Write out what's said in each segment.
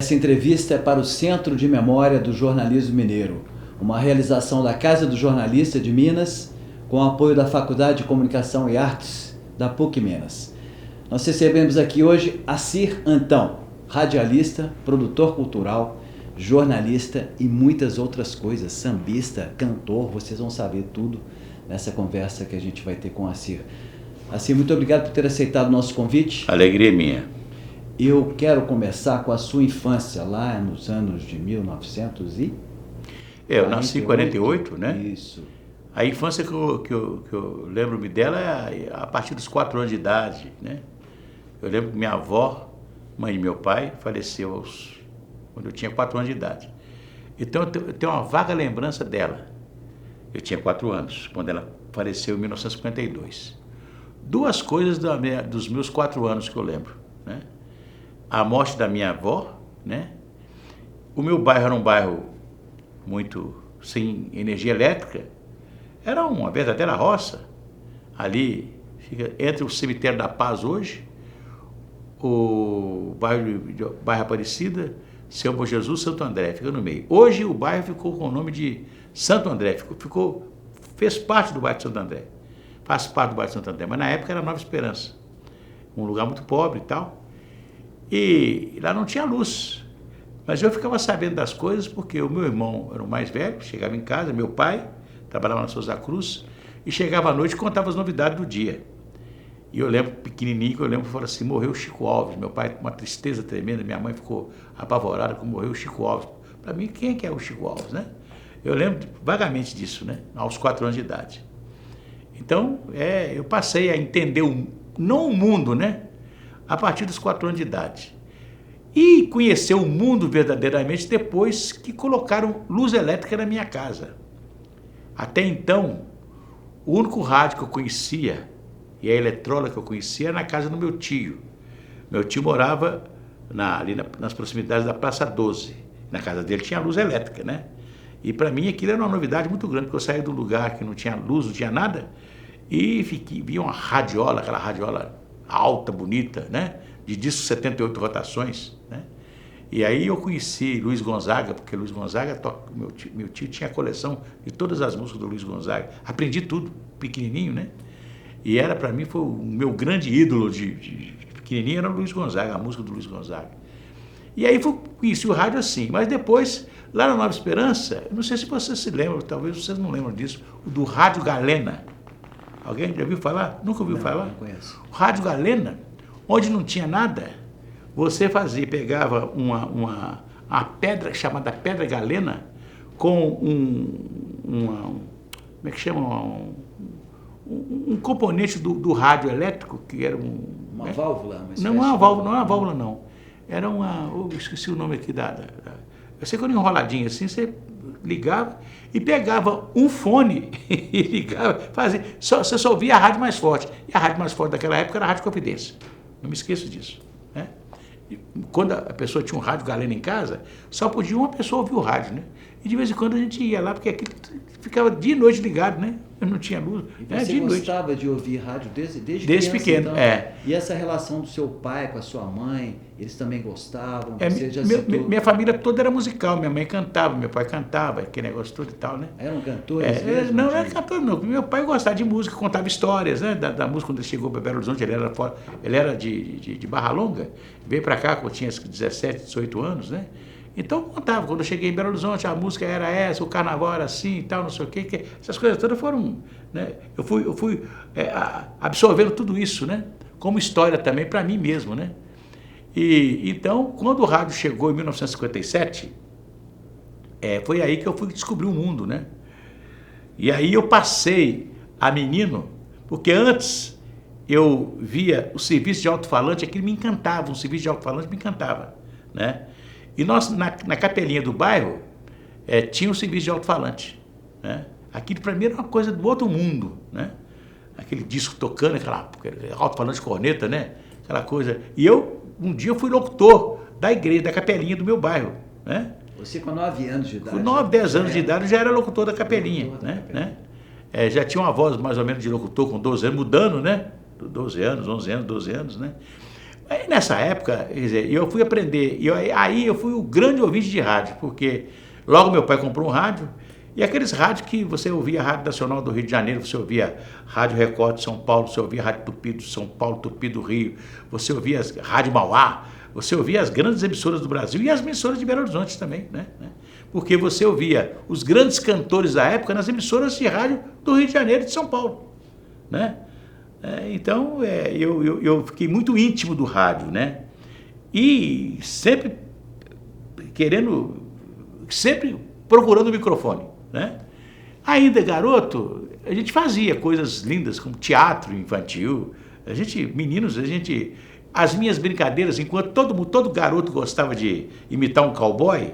Essa entrevista é para o Centro de Memória do Jornalismo Mineiro, uma realização da Casa do Jornalista de Minas, com apoio da Faculdade de Comunicação e Artes da PUC Minas. Nós recebemos aqui hoje Assir Antão, radialista, produtor cultural, jornalista e muitas outras coisas, sambista, cantor, vocês vão saber tudo nessa conversa que a gente vai ter com Assir. Assir, muito obrigado por ter aceitado o nosso convite. Alegria minha. Eu quero começar com a sua infância, lá nos anos de 1900 e... Eu nasci em 48, né? Isso. A infância que eu lembro-me dela é a partir dos 4 anos de idade, né? Eu lembro que minha avó, mãe de meu pai, faleceu quando eu tinha 4 anos de idade. Então eu tenho uma vaga lembrança dela. Eu tinha 4 anos, quando ela faleceu em 1952. Duas coisas dos meus 4 anos que eu lembro, né? A morte da minha avó, né? O meu bairro era um bairro muito sem energia elétrica, era uma verdadeira roça. Ali fica entre o Cemitério da Paz hoje, o bairro Aparecida, Seu Bom Jesus, Santo André, fica no meio. Hoje o bairro ficou com o nome de Santo André, fez parte do bairro de Santo André, faz parte do bairro de Santo André, mas na época era Nova Esperança, um lugar muito pobre e tal. E lá não tinha luz, mas eu ficava sabendo das coisas porque o meu irmão era o mais velho, chegava em casa, meu pai trabalhava na Souza Cruz e chegava à noite e contava as novidades do dia. E eu lembro, pequenininho, que falou assim, morreu o Chico Alves, meu pai com uma tristeza tremenda, minha mãe ficou apavorada quando morreu o Chico Alves. Para mim, quem é que é o Chico Alves, né? Eu lembro vagamente disso, né? Aos 4 anos de idade. Então, eu passei a entender, não o mundo, né? A partir dos 4 anos de idade. E conhecer o mundo verdadeiramente depois que colocaram luz elétrica na minha casa. Até então, o único rádio que eu conhecia e a eletrônica que eu conhecia era na casa do meu tio. Meu tio morava ali nas proximidades da Praça 12. Na casa dele tinha luz elétrica, né? E para mim aquilo era uma novidade muito grande, porque eu saía de um lugar que não tinha luz, não tinha nada, e via uma radiola, aquela radiola alta, bonita, né? De disco 78 rotações, né? E aí eu conheci Luiz Gonzaga, porque Luiz Gonzaga, meu tio tinha a coleção de todas as músicas do Luiz Gonzaga. Aprendi tudo, pequenininho, né? E para mim, foi o meu grande ídolo de pequenininho, era o Luiz Gonzaga, a música do Luiz Gonzaga. E aí conheci o rádio assim, mas depois, lá na Nova Esperança, eu não sei se vocês se lembram, talvez vocês não lembram disso, do Rádio Galena. Alguém já ouviu falar? Nunca ouviu falar? Não conheço. O Rádio Galena, onde não tinha nada, você pegava uma pedra chamada Pedra Galena com como é que chama? Um componente do rádio elétrico, que era uma válvula? Não é uma válvula, não. Era eu esqueci o nome aqui eu sei que era enroladinho assim, você ligava e pegava um fone e ligava, você só ouvia a rádio mais forte. E a rádio mais forte daquela época era a Rádio Confidência. Não me esqueço disso, né? E quando a pessoa tinha um rádio Galena em casa, só podia uma pessoa ouvir o rádio, né? E de vez em quando a gente ia lá, porque aqui ficava dia e noite ligado, né? Eu não tinha luz. E você gostava de ouvir rádio desde criança, pequeno, então? E essa relação do seu pai com a sua mãe, eles também gostavam? Minha família toda era musical, minha mãe cantava, meu pai cantava, aquele negócio todo e tal, né? Eram cantores mesmo? Não era cantor, não. Meu pai gostava de música, contava histórias, né? Da música. Quando ele chegou para Belo Horizonte, ele era de Barra Longa, veio para cá quando tinha 17, 18 anos, né? Então eu contava, quando eu cheguei em Belo Horizonte, a música era essa, o carnaval era assim e tal, não sei o quê, essas coisas todas foram, né? Eu fui absorvendo tudo isso, né? Como história também para mim mesmo, né? E então, quando o rádio chegou em 1957, foi aí que eu fui descobrir o mundo, né? E aí eu passei a menino, porque antes eu via o serviço de alto-falante, aquilo me encantava, um serviço de alto-falante me encantava, né? E nós, na capelinha do bairro, tinha um serviço de alto-falante, né? Aquilo para mim era uma coisa do outro mundo, né? Aquele disco tocando, aquela alto-falante corneta, né? Aquela coisa. E um dia eu fui locutor da igreja, da capelinha do meu bairro, né? Você com 9 anos de idade? Com 9, 10 anos de idade eu já era locutor da capelinha, né? Já tinha uma voz mais ou menos de locutor com 12 anos, mudando, né? 12 anos, 11 anos, 12 anos, né? Aí, nessa época, quer dizer, eu fui aprender, aí eu fui o grande ouvinte de rádio, porque logo meu pai comprou um rádio, e aqueles rádios que você ouvia, a Rádio Nacional do Rio de Janeiro, você ouvia Rádio Record de São Paulo, você ouvia Rádio Tupi de São Paulo, Tupi do Rio, você ouvia Rádio Mauá, você ouvia as grandes emissoras do Brasil e as emissoras de Belo Horizonte também, né? Porque você ouvia os grandes cantores da época nas emissoras de rádio do Rio de Janeiro e de São Paulo, né? Então, eu fiquei muito íntimo do rádio, né? E sempre procurando o microfone, né? Ainda garoto, a gente fazia coisas lindas como teatro infantil. As minhas brincadeiras, enquanto todo garoto gostava de imitar um cowboy,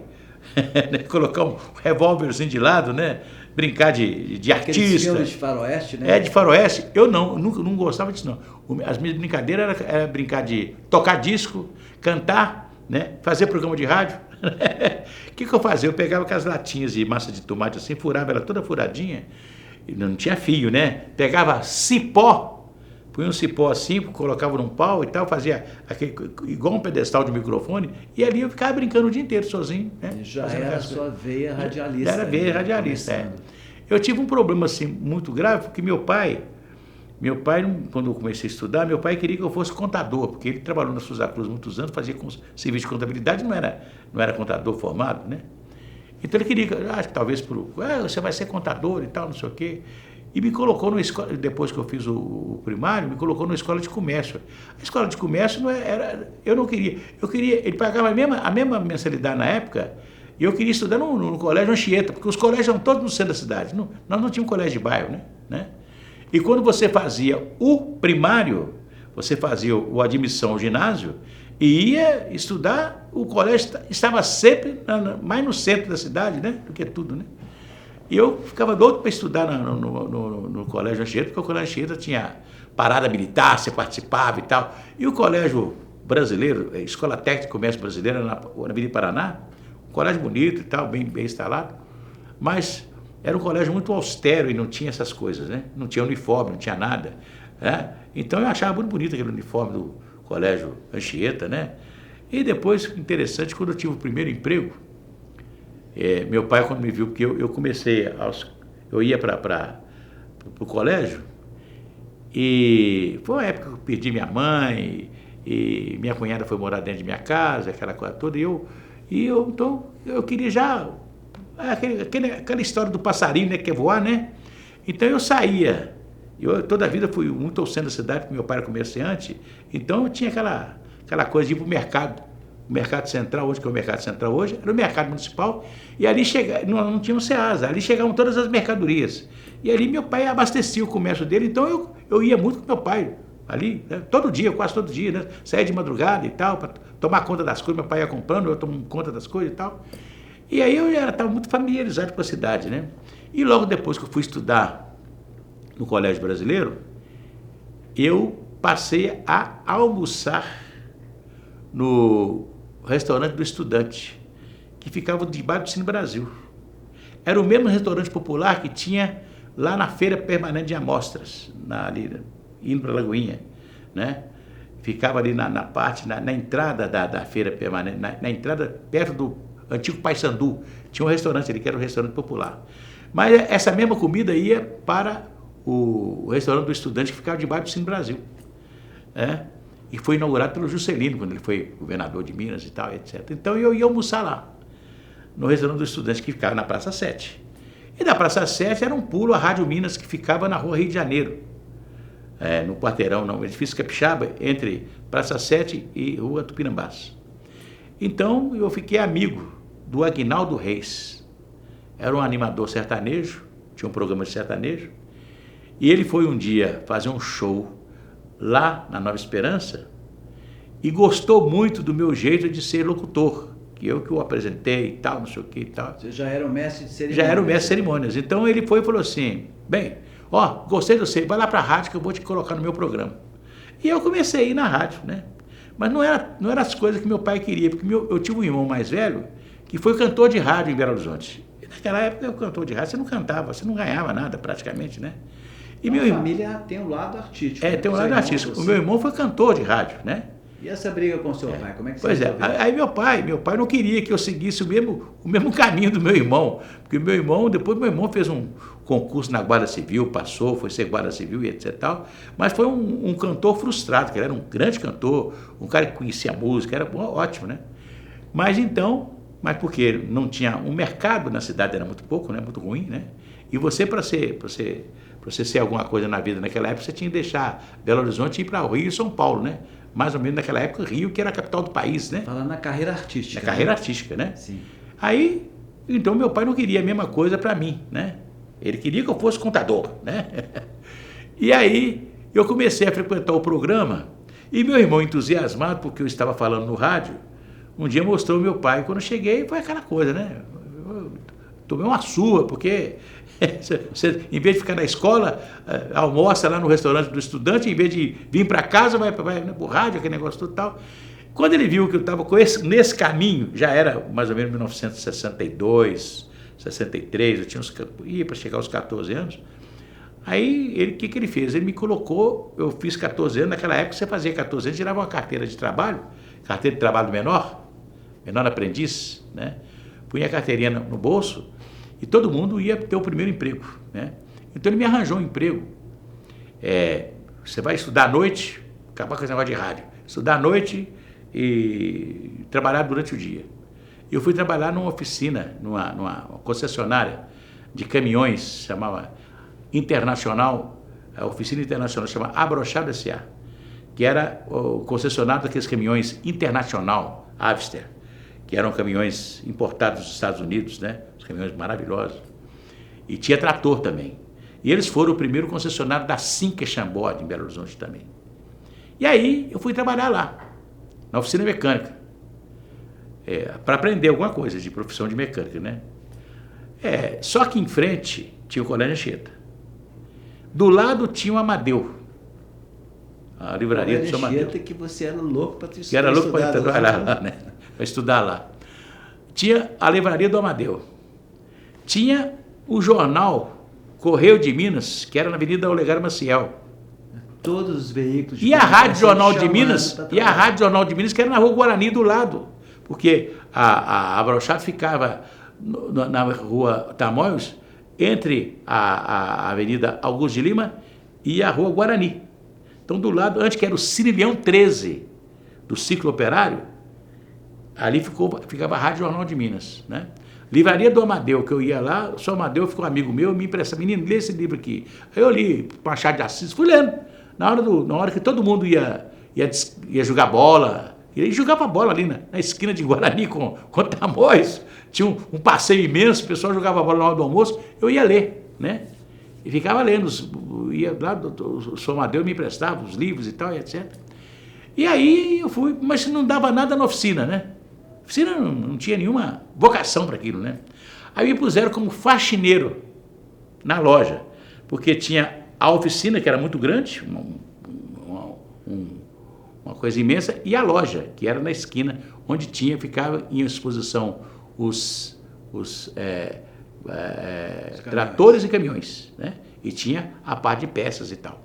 né? Colocar um revólverzinho de lado, né? Brincar de artista. Aqueles filmes de faroeste, né? De faroeste. Eu nunca não gostava disso, não. As minhas brincadeiras era brincar de tocar disco, cantar, né? Fazer programa de rádio. O que eu fazia? Eu pegava aquelas latinhas de massa de tomate assim, furava ela toda furadinha, e não tinha fio, né? Pegava cipó, punha um cipó assim, colocava num pau e tal, fazia igual um pedestal de microfone, e ali eu ficava brincando o dia inteiro sozinho, né? Já era a sua veia radialista. Era veia radialista, Eu tive um problema assim muito grave, porque meu pai, quando eu comecei a estudar, meu pai queria que eu fosse contador, porque ele trabalhou na Souza Cruz muitos anos, fazia serviço de contabilidade, não era contador formado, né? Então ele queria, que talvez você vai ser contador e tal, não sei o quê. E me colocou numa escola, depois que eu fiz o primário, me colocou numa escola de comércio. A escola de comércio eu não queria. Ele pagava a mesma mensalidade na época, e eu queria estudar no colégio Anchieta, porque os colégios eram todos no centro da cidade. Nós não tínhamos colégio de bairro, né? E quando você fazia o primário, você fazia a admissão ao ginásio e ia estudar, o colégio estava sempre mais no centro da cidade, né? Do que tudo, né? E eu ficava doido para estudar no colégio Anchieta, porque o colégio Anchieta tinha parada militar, você participava e tal. E o colégio brasileiro, a Escola Técnica de Comércio Brasileira, na Avenida Paraná, um colégio bonito e tal, bem instalado, mas era um colégio muito austero e não tinha essas coisas, né? Não tinha uniforme, não tinha nada, né? Então eu achava muito bonito aquele uniforme do colégio Anchieta, né? E depois, interessante, quando eu tive o primeiro emprego, meu pai, quando me viu, porque eu comecei, eu ia para o colégio, e foi uma época que eu perdi minha mãe, e minha cunhada foi morar dentro de minha casa, aquela coisa toda, então eu queria já, aquela história do passarinho, né, que é voar, né? Então eu saía, eu toda a vida fui muito ao centro da cidade, porque meu pai era comerciante, então eu tinha aquela coisa de ir para o mercado central, hoje que é o mercado central hoje, era o mercado municipal, e ali não tinha um Ceasa, ali chegavam todas as mercadorias, e ali meu pai abastecia o comércio dele, então eu ia muito com meu pai, ali, né, quase todo dia, né, saía de madrugada e tal, para tomar conta das coisas, meu pai ia comprando, eu tomando conta das coisas e tal, e aí eu já estava muito familiarizado com a cidade, né, e logo depois que eu fui estudar no Colégio Brasileiro, eu passei a almoçar no restaurante do Estudante, que ficava debaixo do Cine Brasil. Era o mesmo restaurante popular que tinha lá na Feira Permanente de Amostras, indo para a Lagoinha, né? Ficava ali na entrada da Feira Permanente, na entrada perto do antigo Paissandu, tinha um restaurante ali que era um restaurante popular. Mas essa mesma comida ia para o restaurante do Estudante, que ficava debaixo do Cine Brasil, né? E foi inaugurado pelo Juscelino, quando ele foi governador de Minas e tal, etc. Então eu ia almoçar lá, no restaurante do Estudante, que ficava na Praça 7. E da Praça 7 era um pulo a Rádio Minas, que ficava na Rua Rio de Janeiro, no quarteirão, no edifício Capixaba, entre Praça 7 e Rua Tupinambás. Então eu fiquei amigo do Aguinaldo Reis. Era um animador sertanejo, tinha um programa de sertanejo, e ele foi um dia fazer um show lá na Nova Esperança e gostou muito do meu jeito de ser locutor, que o apresentei e tal, não sei o que e tal. Você já era o mestre de cerimônias? Já era o mestre de cerimônias. Então ele foi e falou assim, bem, gostei de você, vai lá para a rádio que eu vou te colocar no meu programa. E eu comecei a ir na rádio, né? Mas não era as coisas que meu pai queria, porque eu tive um irmão mais velho que foi cantor de rádio em Belo Horizonte. E naquela época, o cantor de rádio, você não cantava, você não ganhava nada praticamente, né? E a família tem um lado artístico. Tem um lado artístico. O meu irmão foi cantor de rádio, né? E essa briga com o seu pai, como é que você Pois é, resolveu? aí meu pai não queria que eu seguisse o mesmo caminho do meu irmão, porque depois meu irmão fez um concurso na Guarda Civil, passou, foi ser Guarda Civil e etc e tal, mas foi um cantor frustrado, que ele era um grande cantor, um cara que conhecia a música, era ótimo, né? Mas porque não tinha um mercado na cidade, era muito pouco, né? Muito ruim, né? E você, para você ser alguma coisa na vida naquela época, você tinha que deixar Belo Horizonte e ir para o Rio e São Paulo, né? Mais ou menos naquela época, Rio, que era a capital do país, né? Falando na carreira artística. Na carreira artística, né? Sim. Aí, então meu pai não queria a mesma coisa para mim, né? Ele queria que eu fosse contador, né? E aí eu comecei a frequentar o programa e meu irmão, entusiasmado porque eu estava falando no rádio, um dia mostrou meu pai. Quando eu cheguei, foi aquela coisa, né? Eu tomei uma surra, porque você, em vez de ficar na escola, almoça lá no restaurante do estudante, em vez de vir para casa, vai pro rádio, aquele negócio tudo e tal. Quando ele viu que eu estava nesse caminho, já era mais ou menos 1962, 63, ia para chegar aos 14 anos. Aí, o que ele fez? Ele me colocou, eu fiz 14 anos, naquela época você fazia 14 anos, tirava uma carteira de trabalho menor aprendiz, né? Punha a carteirinha no bolso e todo mundo ia ter o primeiro emprego, né? Então ele me arranjou um emprego. Você vai estudar à noite, acabar com esse negócio de rádio, estudar à noite e trabalhar durante o dia. Eu fui trabalhar numa oficina, numa concessionária de caminhões, chamava Internacional, a oficina internacional chama Abrochado S.A., que era o concessionário daqueles caminhões Internacional, Avster, que eram caminhões importados dos Estados Unidos, né? Os caminhões maravilhosos. E tinha trator também. E eles foram o primeiro concessionário da Cinca Chambord, em Belo Horizonte também. E aí eu fui trabalhar lá, na oficina mecânica, para aprender alguma coisa de profissão de mecânica, né? Só que em frente tinha o Colégio Anchieta. Do lado tinha o Amadeu, a livraria do seu Amadeu. Que você era louco para Que era louco para trabalhar lá, né? Para estudar lá. Tinha a livraria do Amadeu. Tinha o jornal Correio de Minas, que era na Avenida Olegário Maciel. Todos os veículos. E a Rádio Jornal de Minas, que era na Rua Guarani do lado. Porque a Abrochado ficava na Rua Tamoios, entre a Avenida Augusto de Lima e a Rua Guarani. Então, do lado, antes que era o Cirilhão 13, do Ciclo Operário, ali ficava a Rádio Jornal de Minas, né? Livraria do Amadeu, que eu ia lá, o seu Amadeu ficou amigo meu, me empresta, menino, lê esse livro aqui. Aí eu li Machado de Assis, fui lendo. Na hora que todo mundo ia jogar bola, e jogava bola ali na esquina de Guarani com Tamoios, tinha um passeio imenso, o pessoal jogava bola na hora do almoço, eu ia ler, né? E ficava lendo, ia lá, o seu Amadeu me emprestava os livros e tal, e etc. E aí eu fui, mas não dava nada na oficina, né? A oficina não tinha nenhuma vocação para aquilo, né? Aí me puseram como faxineiro na loja, porque tinha a oficina, que era muito grande, uma coisa imensa, e a loja, que era na esquina, onde ficava em exposição os tratores e caminhões, né? E tinha a parte de peças e tal.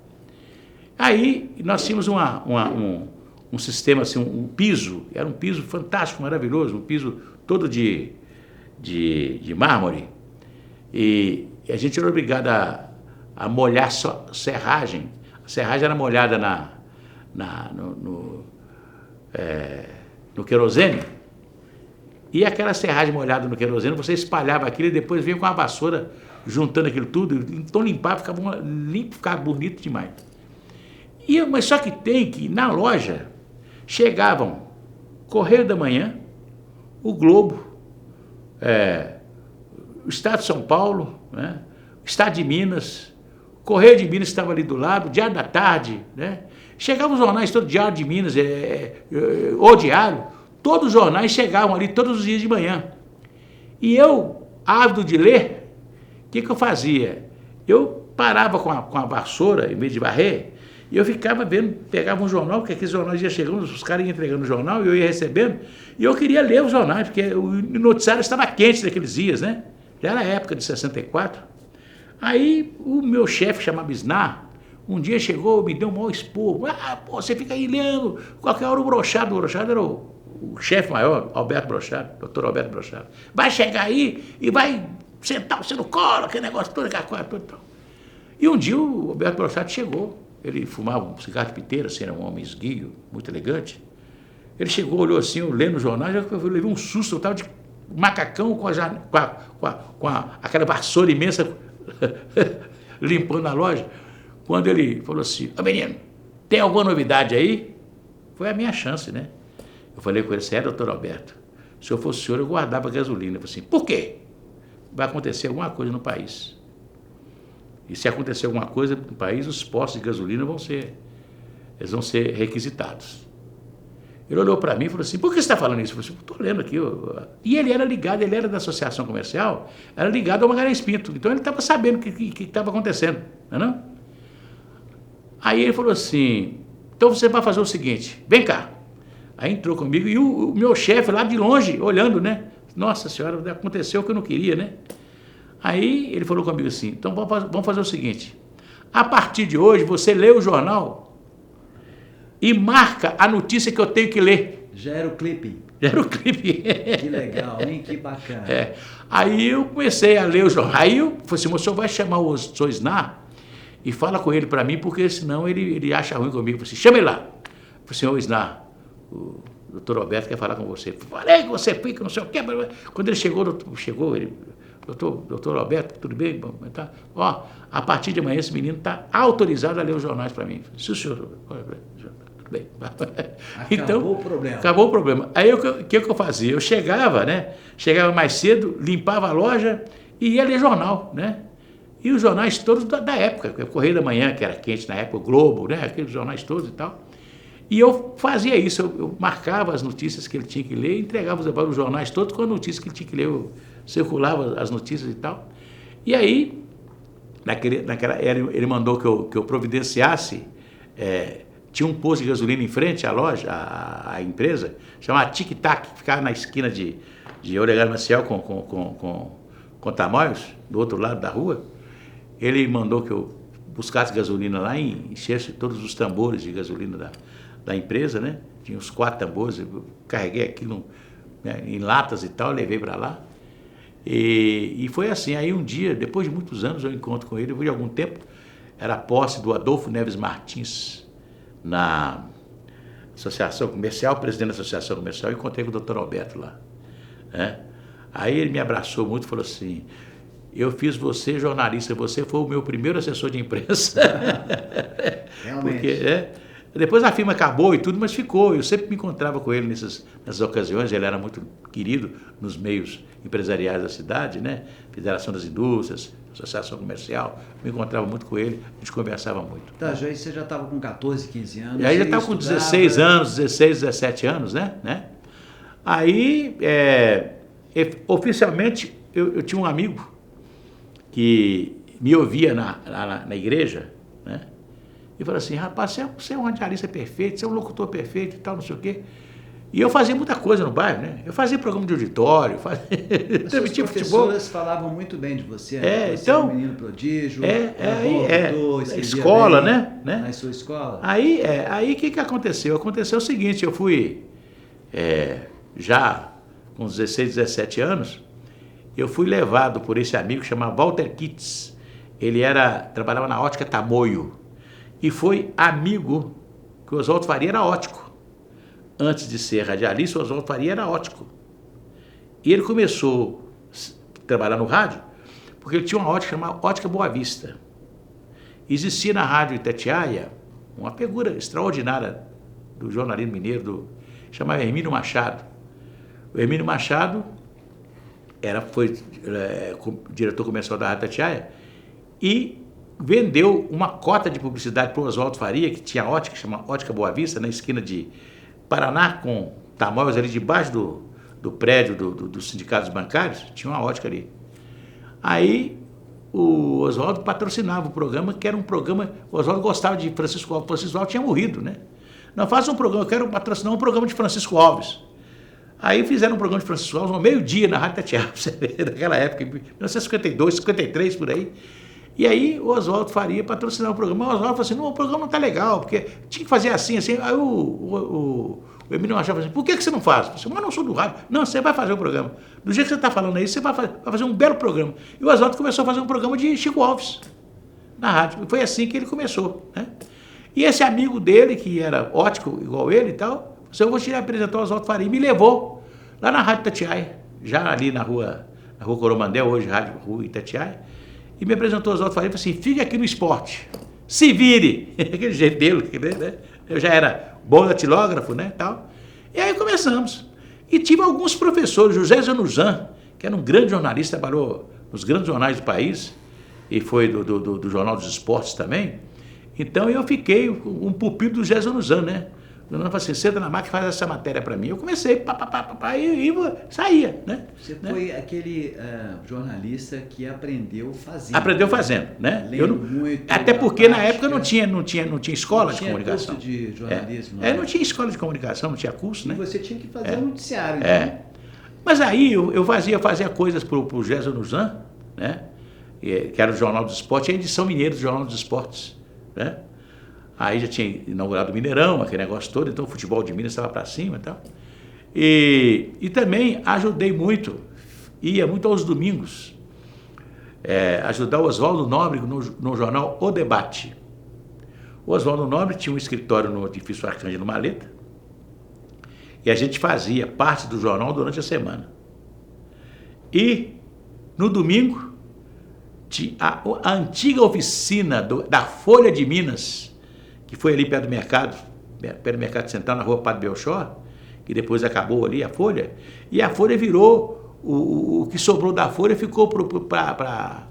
Aí nós tínhamos um sistema, assim, um piso, era um piso fantástico, maravilhoso, um piso todo de mármore, e a gente era obrigado a molhar só serragem. A serragem era molhada no querosene, e aquela serragem molhada no querosene, você espalhava aquilo e depois vinha com a vassoura juntando aquilo tudo, então limpava, ficava bonito demais. Mas só que tem que, na loja, chegavam Correio da Manhã, o Globo, o Estado de São Paulo, né? O Estado de Minas, Correio de Minas estava ali do lado, Diário da Tarde, né? Chegavam os jornais, todo Diário de Minas, O Diário, todos os jornais chegavam ali todos os dias de manhã. E eu, ávido de ler, o que eu fazia? Eu parava com a vassoura, em vez de varrer, e eu ficava vendo, pegava um jornal, porque aqueles jornais iam chegando, os caras iam entregando o jornal, e eu ia recebendo, e eu queria ler os jornais, porque o noticiário estava quente naqueles dias, né? Já era a época de 64. Aí o meu chefe, chamava Bisnar, Um dia chegou, me deu um maior esporro. Pô, você fica aí lendo, qualquer hora o Brochado era o chefe maior, Alberto Brochado, doutor Alberto Brochado. Vai chegar aí e vai sentar você no colo, aquele negócio todo, aquela coisa toda. E um dia o Alberto Brochado chegou, ele fumava um cigarro de piteira, assim, era um homem esguio, muito elegante. Ele chegou, olhou assim, eu lendo o jornal, eu levei um susto, eu estava de macacão com aquela vassoura imensa limpando a loja. Quando ele falou assim, menino, tem alguma novidade aí? Foi a minha chance, né? Eu falei com ele, doutor Alberto, se eu fosse o senhor, eu guardava gasolina. Eu falei assim, por quê? Vai acontecer alguma coisa no país. E se acontecer alguma coisa no país, os postos de gasolina vão ser requisitados. Ele olhou para mim e falou assim, por que você está falando isso? Eu falei assim, estou lendo aqui. E ele era ligado, ele era da associação comercial, era ligado ao Magalhães Pinto. Então ele estava sabendo o que estava acontecendo, não é não? Aí ele falou assim, então você vai fazer o seguinte, vem cá. Aí entrou comigo e o meu chefe lá de longe, olhando, né? Nossa senhora, aconteceu o que eu não queria, né? Aí ele falou comigo assim, então vamos fazer o seguinte, a partir de hoje você lê o jornal e marca a notícia que eu tenho que ler. Já era o clipe. Já era o clipe. Que legal, hein? Que bacana. Aí eu comecei a ler o jornal. Aí eu falei assim, o senhor vai chamar o senhor Snar e fala com ele para mim, porque senão ele acha ruim comigo. Eu falei assim, chama ele lá. Eu falei assim, ô Snar, o doutor Roberto quer falar com você. Falei que você fica, não sei o quê. Quando ele chegou, ele, doutor Roberto, tudo bem? Tá. Ó, a partir de amanhã esse menino está autorizado a ler os jornais para mim. Se o senhor... Tudo bem. Então, acabou o problema. Acabou o problema. Aí o que eu fazia? Eu chegava, né? Chegava mais cedo, limpava a loja e ia ler jornal, né? E os jornais todos da época, o Correio da Manhã, que era quente na época, o Globo, né? Aqueles jornais todos e tal. E eu fazia isso, eu marcava as notícias que ele tinha que ler, entregava os jornais todos com a notícia que ele tinha que ler, eu circulava as notícias e tal. E aí, naquela era, ele mandou que eu providenciasse, tinha um posto de gasolina em frente à loja, à empresa, chamava Tic Tac, que ficava na esquina de Olegário Maciel com Tamoios, do outro lado da rua. Ele mandou que eu buscasse gasolina lá e enchesse todos os tambores de gasolina da empresa, né? Tinha uns 4 tambores, eu carreguei aquilo em latas e tal, levei para lá. E foi assim, aí um dia, depois de muitos anos, eu encontro com ele, depois de algum tempo, era a posse do Adolfo Neves Martins, na Associação Comercial, presidente da Associação Comercial, e encontrei com o doutor Alberto lá. Né? Aí ele me abraçou muito e falou assim, eu fiz você jornalista, você foi o meu primeiro assessor de imprensa. Realmente. Porque, depois a firma acabou e tudo, mas ficou. Eu sempre me encontrava com ele nessas ocasiões, ele era muito querido nos meios empresariais da cidade, né? Federação das Indústrias, Associação Comercial, me encontrava muito com ele, a gente conversava muito. Tá, aí você já estava com 14, 15 anos. E aí já estava com 16 anos, 16, 17 anos, né? Aí, oficialmente, eu tinha um amigo que me ouvia na igreja, né? E falou assim, rapaz, você é um radialista perfeito, você é um locutor perfeito e tal, não sei o quê. E eu fazia muita coisa no bairro, né? Eu fazia programa de auditório, As professoras falavam muito bem de você, né? Você então, era um menino prodígio, escola, bem, né? Na sua escola. Aí o que aconteceu? Aconteceu o seguinte, eu fui, já com 16, 17 anos, eu fui levado por esse amigo chamado Walter Kitts. Ele trabalhava na ótica Tamoio e foi amigo que o Oswaldo Faria era ótico. Antes de ser radialista, o Oswaldo Faria era ótico. E ele começou a trabalhar no rádio porque ele tinha uma ótica chamada Ótica Boa Vista. Existia na rádio Itatiaia uma figura extraordinária do jornalismo mineiro, chamado Hermínio Machado. O Hermínio Machado foi diretor comercial da rádio Itatiaia e vendeu uma cota de publicidade para o Oswaldo Faria, que tinha ótica, chama Ótica Boa Vista, na esquina de Paraná com Tamoios, ali debaixo do prédio dos sindicatos bancários, tinha uma ótica ali. Aí o Oswaldo patrocinava o programa, que era um programa, o Oswaldo gostava de Francisco Alves, Francisco Alves tinha morrido, né? Não, faça um programa, eu quero patrocinar um programa de Francisco Alves. Aí fizeram um programa de Francisco Alves, ao meio-dia, na Rádio Itatiaia, naquela época, em 1952, 53, por aí. E aí o Oswaldo Faria patrocinar o programa. Mas o Oswaldo falou assim, não, o programa não está legal, porque tinha que fazer assim. Aí o Emílio Machado falou assim, por que você não faz? Eu falei, mas eu não sou do rádio. Não, você vai fazer o programa. Do jeito que você está falando aí, você vai fazer um belo programa. E o Oswaldo começou a fazer um programa de Chico Alves na rádio. E foi assim que ele começou, né? E esse amigo dele, que era ótico igual ele e tal, eu vou te apresentar o Oswaldo Faria. E me levou lá na Rádio Itatiaia, já ali na rua Coromandel, hoje Rua Itatiaia, e me apresentou o Oswaldo Faria e falou assim, fique aqui no esporte, se vire, aquele jeito dele, né? Eu já era bom datilógrafo, né, tal. E aí começamos. E tive alguns professores, José Zanuzan, que era um grande jornalista, trabalhou nos grandes jornais do país, e foi do Jornal dos Esportes também. Então eu fiquei um pupilo do José Zanuzan, né? O Zanuzan falou assim, senta na máquina e faz essa matéria para mim. Eu comecei, e saía, né? Você foi aquele jornalista que aprendeu fazendo. Aprendeu fazendo, né? Lendo muito. Até porque na época não tinha escola de comunicação. Curso de jornalismo. Não tinha escola de comunicação, não tinha curso, né? E você tinha que fazer um noticiário. Então. Mas aí eu fazia coisas para o José Zanuzan, né? Que era o Jornal dos Esportes, a edição mineira do Jornal dos Esportes, né? Aí já tinha inaugurado o Mineirão, aquele negócio todo, então o futebol de Minas estava para cima e tal. E também ajudei muito, ia muito aos domingos, ajudar o Oswaldo Nobre no jornal O Debate. O Oswaldo Nobre tinha um escritório no edifício Arcângelo Maleta, e a gente fazia parte do jornal durante a semana. E no domingo, a antiga oficina da Folha de Minas, que foi ali perto do mercado central, na rua Padre Belchor, que depois acabou ali a Folha, e a Folha virou, o que sobrou da Folha ficou para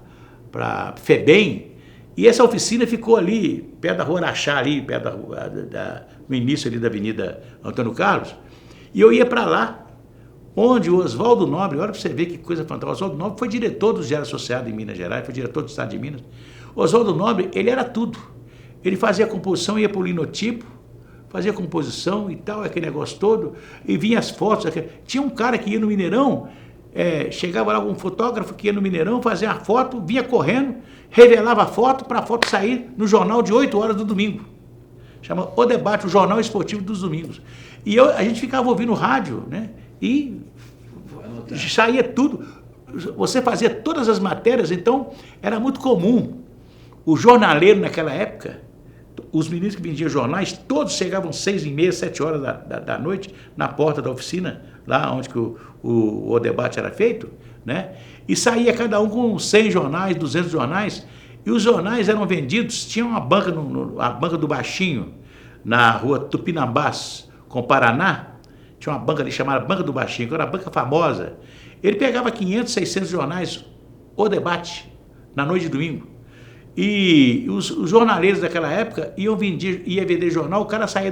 FEBEM, e essa oficina ficou ali, perto da rua Araxá, ali, perto no início ali da Avenida Antônio Carlos, e eu ia para lá, onde o Oswaldo Nobre, olha para você ver que coisa fantástica, o Oswaldo Nobre foi diretor do Diário Associado em Minas Gerais, foi diretor do Estado de Minas. O Oswaldo Nobre, ele era tudo. Ele fazia composição, ia para o linotipo, fazia composição e tal, aquele negócio todo, e vinha as fotos. Tinha um cara que ia no Mineirão, chegava lá um fotógrafo que ia no Mineirão, fazia a foto, vinha correndo, revelava a foto para a foto sair no jornal de 8 horas do domingo. Chama O Debate, o Jornal Esportivo dos Domingos. E a gente ficava ouvindo rádio, né? E saía tudo. Você fazia todas as matérias, então era muito comum. O jornaleiro naquela época, os meninos que vendiam jornais, todos chegavam 6h30, 7 horas da noite, na porta da oficina, lá onde que o debate era feito, né? E saía cada um com 100 jornais, 200 jornais, e os jornais eram vendidos, tinha uma banca, a banca do Baixinho, na rua Tupinambás, com Paraná, tinha uma banca ali chamada Banca do Baixinho, que era uma banca famosa. Ele pegava 500, 600 jornais, O Debate, na noite de domingo. E os jornaleiros daquela época ia vender jornal, o cara saía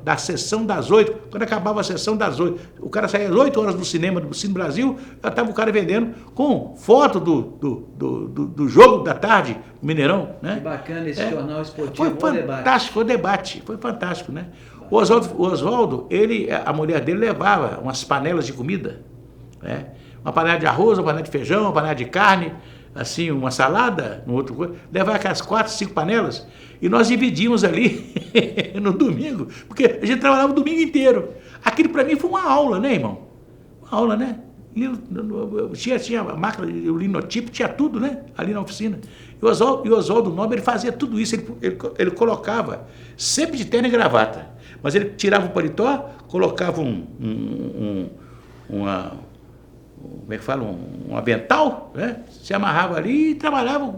da sessão das 8, quando acabava a sessão das 8, o cara saía às 8 horas do cinema, do Cine Brasil, já estava o cara vendendo com foto do jogo da tarde, o Mineirão, né? Que bacana esse jornal esportivo, foi fantástico, O Debate, foi fantástico, né? O Oswaldo, a mulher dele levava umas panelas de comida, né? Uma panela de arroz, uma panela de feijão, uma panela de carne, assim, uma salada, levava aquelas 4, 5 panelas, e nós dividimos ali no domingo, porque a gente trabalhava o domingo inteiro. Aquilo para mim foi uma aula, né, irmão? Uma aula, né? Tinha a máquina, o linotipo, tinha tudo, né? Ali na oficina. E o Oswaldo Nobre, ele fazia tudo isso, ele colocava, sempre de terno e gravata, mas ele tirava o paletó, colocava como é que fala, um avental, né? Se amarrava ali e trabalhava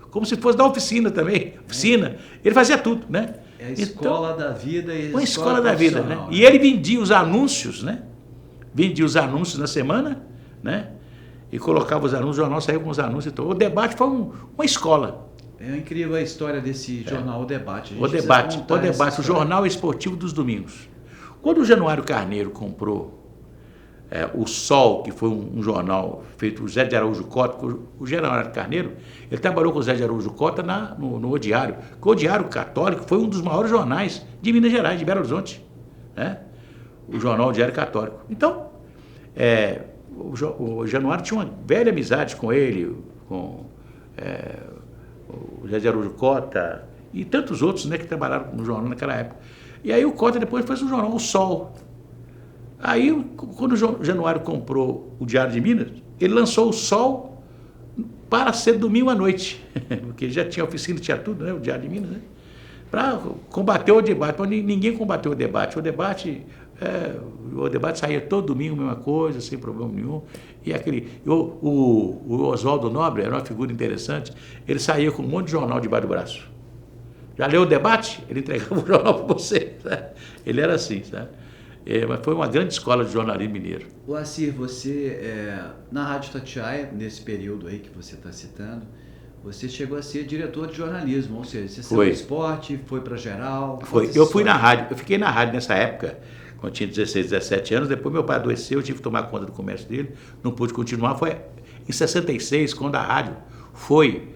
como se fosse da oficina também, oficina. Ele fazia tudo, né? É a escola da vida e uma escola da vida, né? E ele vendia os anúncios, né? Vendia os anúncios na semana, né? E colocava os anúncios, o jornal saiu com os anúncios e todo. O debate foi uma escola. É incrível a história desse jornal, O Debate. O Debate, o Jornal Esportivo dos Domingos. Quando o Januário Carneiro comprou o Sol, que foi um jornal feito por Zé de Araújo Cota, o Januário Carneiro, ele trabalhou com o Zé de Araújo Cota no O Diário, que o Diário Católico foi um dos maiores jornais de Minas Gerais, de Belo Horizonte, né? O jornal O Diário Católico. Então, o Januário tinha uma velha amizade com ele, com José de Araújo Cota e tantos outros, né, que trabalharam no jornal naquela época. E aí o Cota depois fez o jornal O Sol. Aí, quando o Januário comprou o Diário de Minas, ele lançou o Sol para ser domingo à noite, porque já tinha oficina, tinha tudo, né, o Diário de Minas, né, para combater o debate. Mas ninguém combateu o debate. O debate saía todo domingo, mesma coisa, sem problema nenhum. E o Oswaldo Nobre era uma figura interessante, ele saía com um monte de jornal debaixo do braço. Já leu o debate? Ele entregava o jornal para você. Sabe? Ele era assim, sabe? Mas foi uma grande escola de jornalismo mineiro. O Assir, você, na Rádio Itatiaia, nesse período aí que você está citando, você chegou a ser diretor de jornalismo, ou seja, você saiu do esporte, foi para geral. Eu fui na rádio, eu fiquei na rádio nessa época, quando eu tinha 16, 17 anos, depois meu pai adoeceu, eu tive que tomar conta do comércio dele, não pude continuar. Foi em 66, quando a rádio foi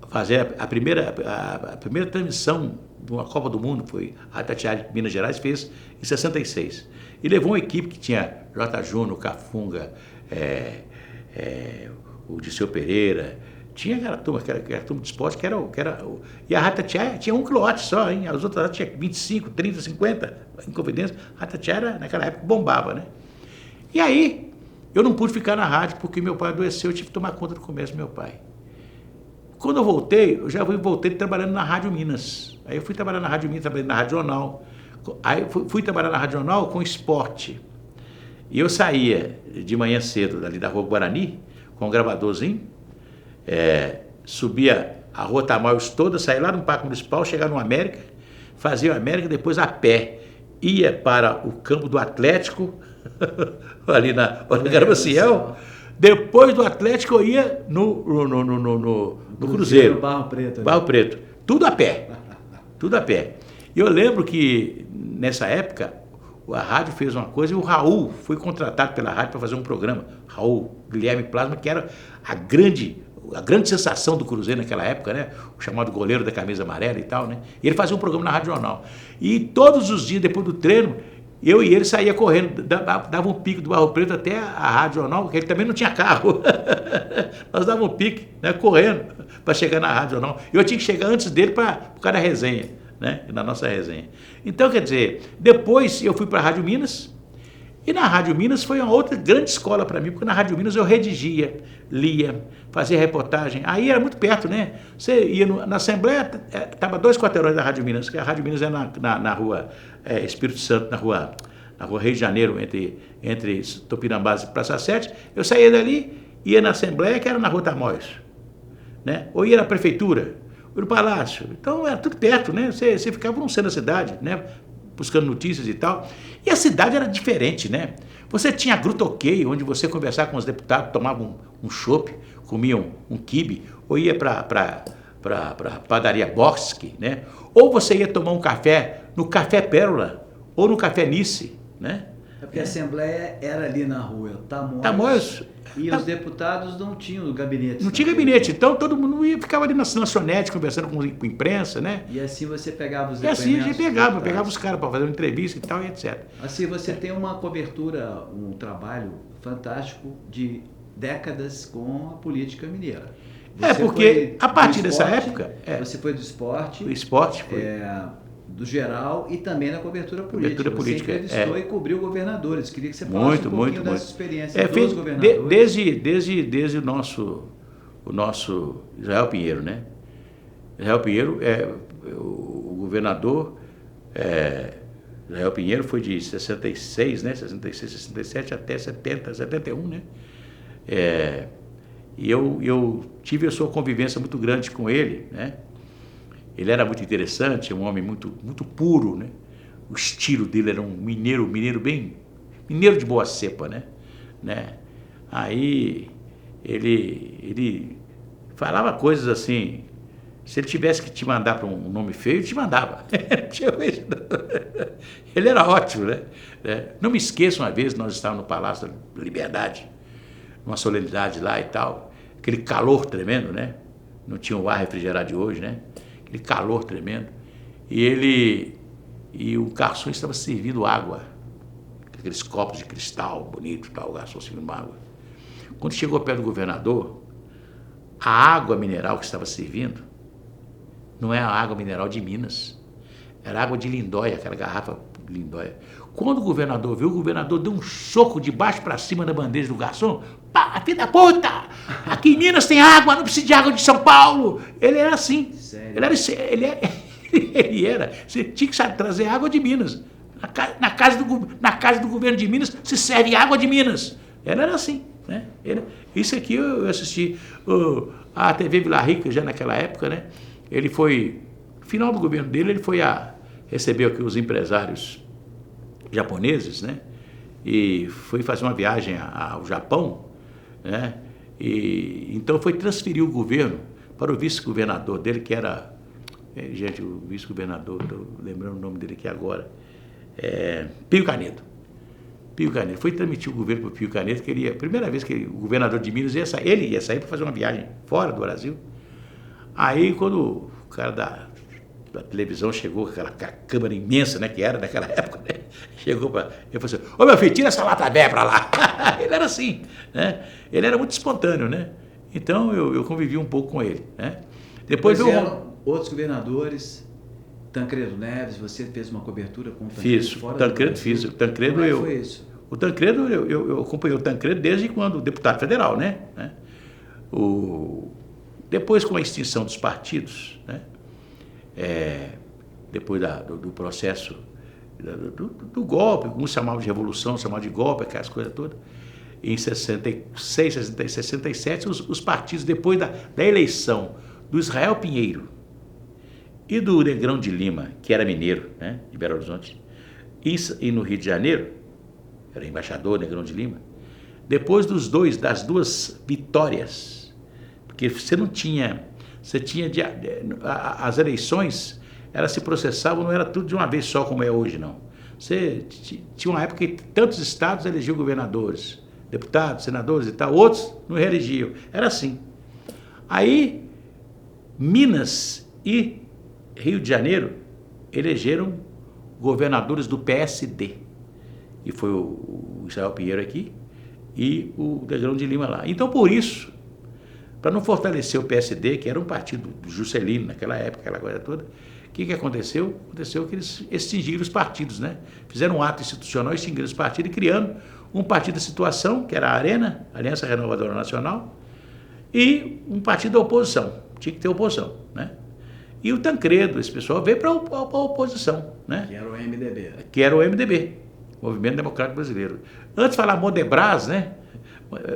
fazer a primeira transmissão de uma Copa do Mundo, foi a Itatiaia de Minas Gerais, fez em 66. E levou uma equipe que tinha J. Júnior, Cafunga, o Disseu Pereira, tinha aquela turma de esporte e a Rádio Itatiaia tinha um quilowatt só, hein? As outras tinha 25, 30, 50 inconfidência. A Rádio Itatiaia naquela época bombava, né? E aí eu não pude ficar na rádio porque meu pai adoeceu, eu tive que tomar conta do comércio do meu pai. Quando eu voltei, voltei trabalhando na Rádio Minas. Aí eu fui trabalhar na Rádio Minas, trabalhei na Rádio Jornal. Aí fui trabalhar na Rádio Jornal com esporte. E eu saía de manhã cedo, ali da Rua Guarani, com um gravadorzinho, subia a Rua Tamoios toda, saía lá no Parque Municipal, chegava no América, fazia o América, depois a pé, ia para o campo do Atlético, ali na Garbaciel. Depois do Atlético eu ia no Cruzeiro. Barro Preto. Tudo a pé. Tudo a pé. E eu lembro que, nessa época, a rádio fez uma coisa e o Raul foi contratado pela rádio para fazer um programa. Raul Guilherme Plasma, que era a grande sensação do Cruzeiro naquela época, né? O chamado goleiro da camisa amarela e tal, né? E ele fazia um programa na Rádio Jornal. E todos os dias, depois do treino, eu e ele saía correndo, dava um pique do Barro Preto até a Rádio Jornal, porque ele também não tinha carro. Nós dávamos um pique, né, correndo, para chegar na Rádio Jornal. Eu tinha que chegar antes dele por causa da resenha, né, na nossa resenha. Então, quer dizer, depois eu fui para a Rádio Minas, e na Rádio Minas foi uma outra grande escola para mim, porque na Rádio Minas eu redigia, lia, fazia reportagem. Aí era muito perto, né? Você ia na Assembleia, estava 2 quarteirões da Rádio Minas, que a Rádio Minas é na rua Espírito Santo, na rua Rio de Janeiro, entre Tupinambás e Praça 7. Eu saía dali, ia na Assembleia, que era na Rua Tamoios, né? Ou ia na Prefeitura, ou no Palácio. Então era tudo perto, né? Você ficava no centro da cidade, né? Buscando notícias e tal. E a cidade era diferente, né? Você tinha a Gruta OK, onde você conversava com os deputados, tomava um chopp, comia um quibe, ou ia para padaria Borsky, né? Ou você ia tomar um café no Café Pérola, ou no Café Nice, né? Porque a Assembleia era ali na rua Tamoios. E os deputados não tinham gabinete. Não tinha gabinete, então todo mundo ficava ali na lanchonete conversando com a imprensa, né? E assim você pegava os depoimentos. E assim a gente pegava os caras para fazer uma entrevista e tal, e etc. Assim você tem uma cobertura, um trabalho fantástico de décadas com a política mineira. Porque a partir dessa época... Você foi do esporte. O esporte foi. Do geral e também na cobertura política. Você entrevistou e cobriu governadores. Queria que você falasse um pouquinho dessa experiência dos governadores. Desde o nosso Israel Pinheiro, né? Israel Pinheiro, o governador Israel Pinheiro foi de 66, né? 66, 67 até 70, 71, né? E eu tive a sua convivência muito grande com ele, né? Ele era muito interessante, um homem muito, muito puro, né? O estilo dele era um mineiro bem... Mineiro de boa cepa, né? Aí ele falava coisas assim... Se ele tivesse que te mandar para um nome feio, ele te mandava. Ele era ótimo, né? Não me esqueço, uma vez nós estávamos no Palácio da Liberdade, numa solenidade lá e tal, aquele calor tremendo, né? Não tinha o ar refrigerado de hoje, né? Aquele calor tremendo, e o garçom estava servindo água, aqueles copos de cristal bonito, tal, o garçom servindo água. Quando chegou perto do governador, a água mineral que estava servindo não é a água mineral de Minas. Era água de Lindóia, aquela garrafa de Lindóia. Quando o governador viu, o governador deu um soco de baixo para cima da bandeja do garçom. Pá, filho da puta! Aqui em Minas tem água, não precisa de água de São Paulo. Ele era assim. Sério? Ele era. Você tinha que trazer água de Minas. Na casa do governo de Minas se serve água de Minas. Ele era assim, né? Isso aqui eu assisti a TV Vila Rica já naquela época, né? Ele foi, no final do governo dele, ele foi recebeu aqui os empresários japoneses, né? E foi fazer uma viagem ao Japão, né? E então foi transferir o governo para o vice-governador dele, que era, gente, o vice-governador, estou lembrando o nome dele aqui agora, Pio Canedo. Pio Canedo. Foi transmitir o governo para o Pio Canedo, que ele ia, primeira vez que o governador de Minas ia sair, ele ia sair para fazer uma viagem fora do Brasil. Aí, quando o cara da televisão chegou com aquela câmera imensa, né, que era naquela época, né, chegou para ele falou assim: ô meu filho, tira essa lata velha para lá. Ele era assim, né? Ele era muito espontâneo, né? Então eu convivi um pouco com ele, né? Depois outros governadores, Tancredo Neves, você fez uma cobertura com o Tancredo? Fiz, o Tancredo Como é que foi isso? O Tancredo, eu acompanhei o Tancredo desde quando deputado federal, né? Depois, com a extinção dos partidos, né? Depois do processo do golpe, alguns chamavam de revolução, chamavam de golpe, aquelas coisas todas, em 66, 67, os partidos, depois da eleição do Israel Pinheiro e do Negrão de Lima, que era mineiro, né, de Belo Horizonte, e no Rio de Janeiro, era embaixador Negrão de Lima, depois das duas vitórias, porque você tinha as eleições, elas se processavam, não era tudo de uma vez só como é hoje, não. Você tinha uma época que tantos estados elegiam governadores, deputados, senadores e tal, outros não reelegiam, era assim. Aí, Minas e Rio de Janeiro elegeram governadores do PSD, e foi o Israel Pinheiro aqui e o Negrão de Lima lá. Então, por isso, para não fortalecer o PSD, que era um partido do Juscelino naquela época, aquela coisa toda, o que aconteceu? Aconteceu que eles extinguiram os partidos, né? Fizeram um ato institucional, extinguiram os partidos e criando um partido da situação, que era a ARENA, Aliança Renovadora Nacional, e um partido da oposição. Tinha que ter oposição, né? E o Tancredo, esse pessoal, veio para a oposição, né? Que era o MDB. Que era o MDB, Movimento Democrático Brasileiro. Antes de falar Modebras, né?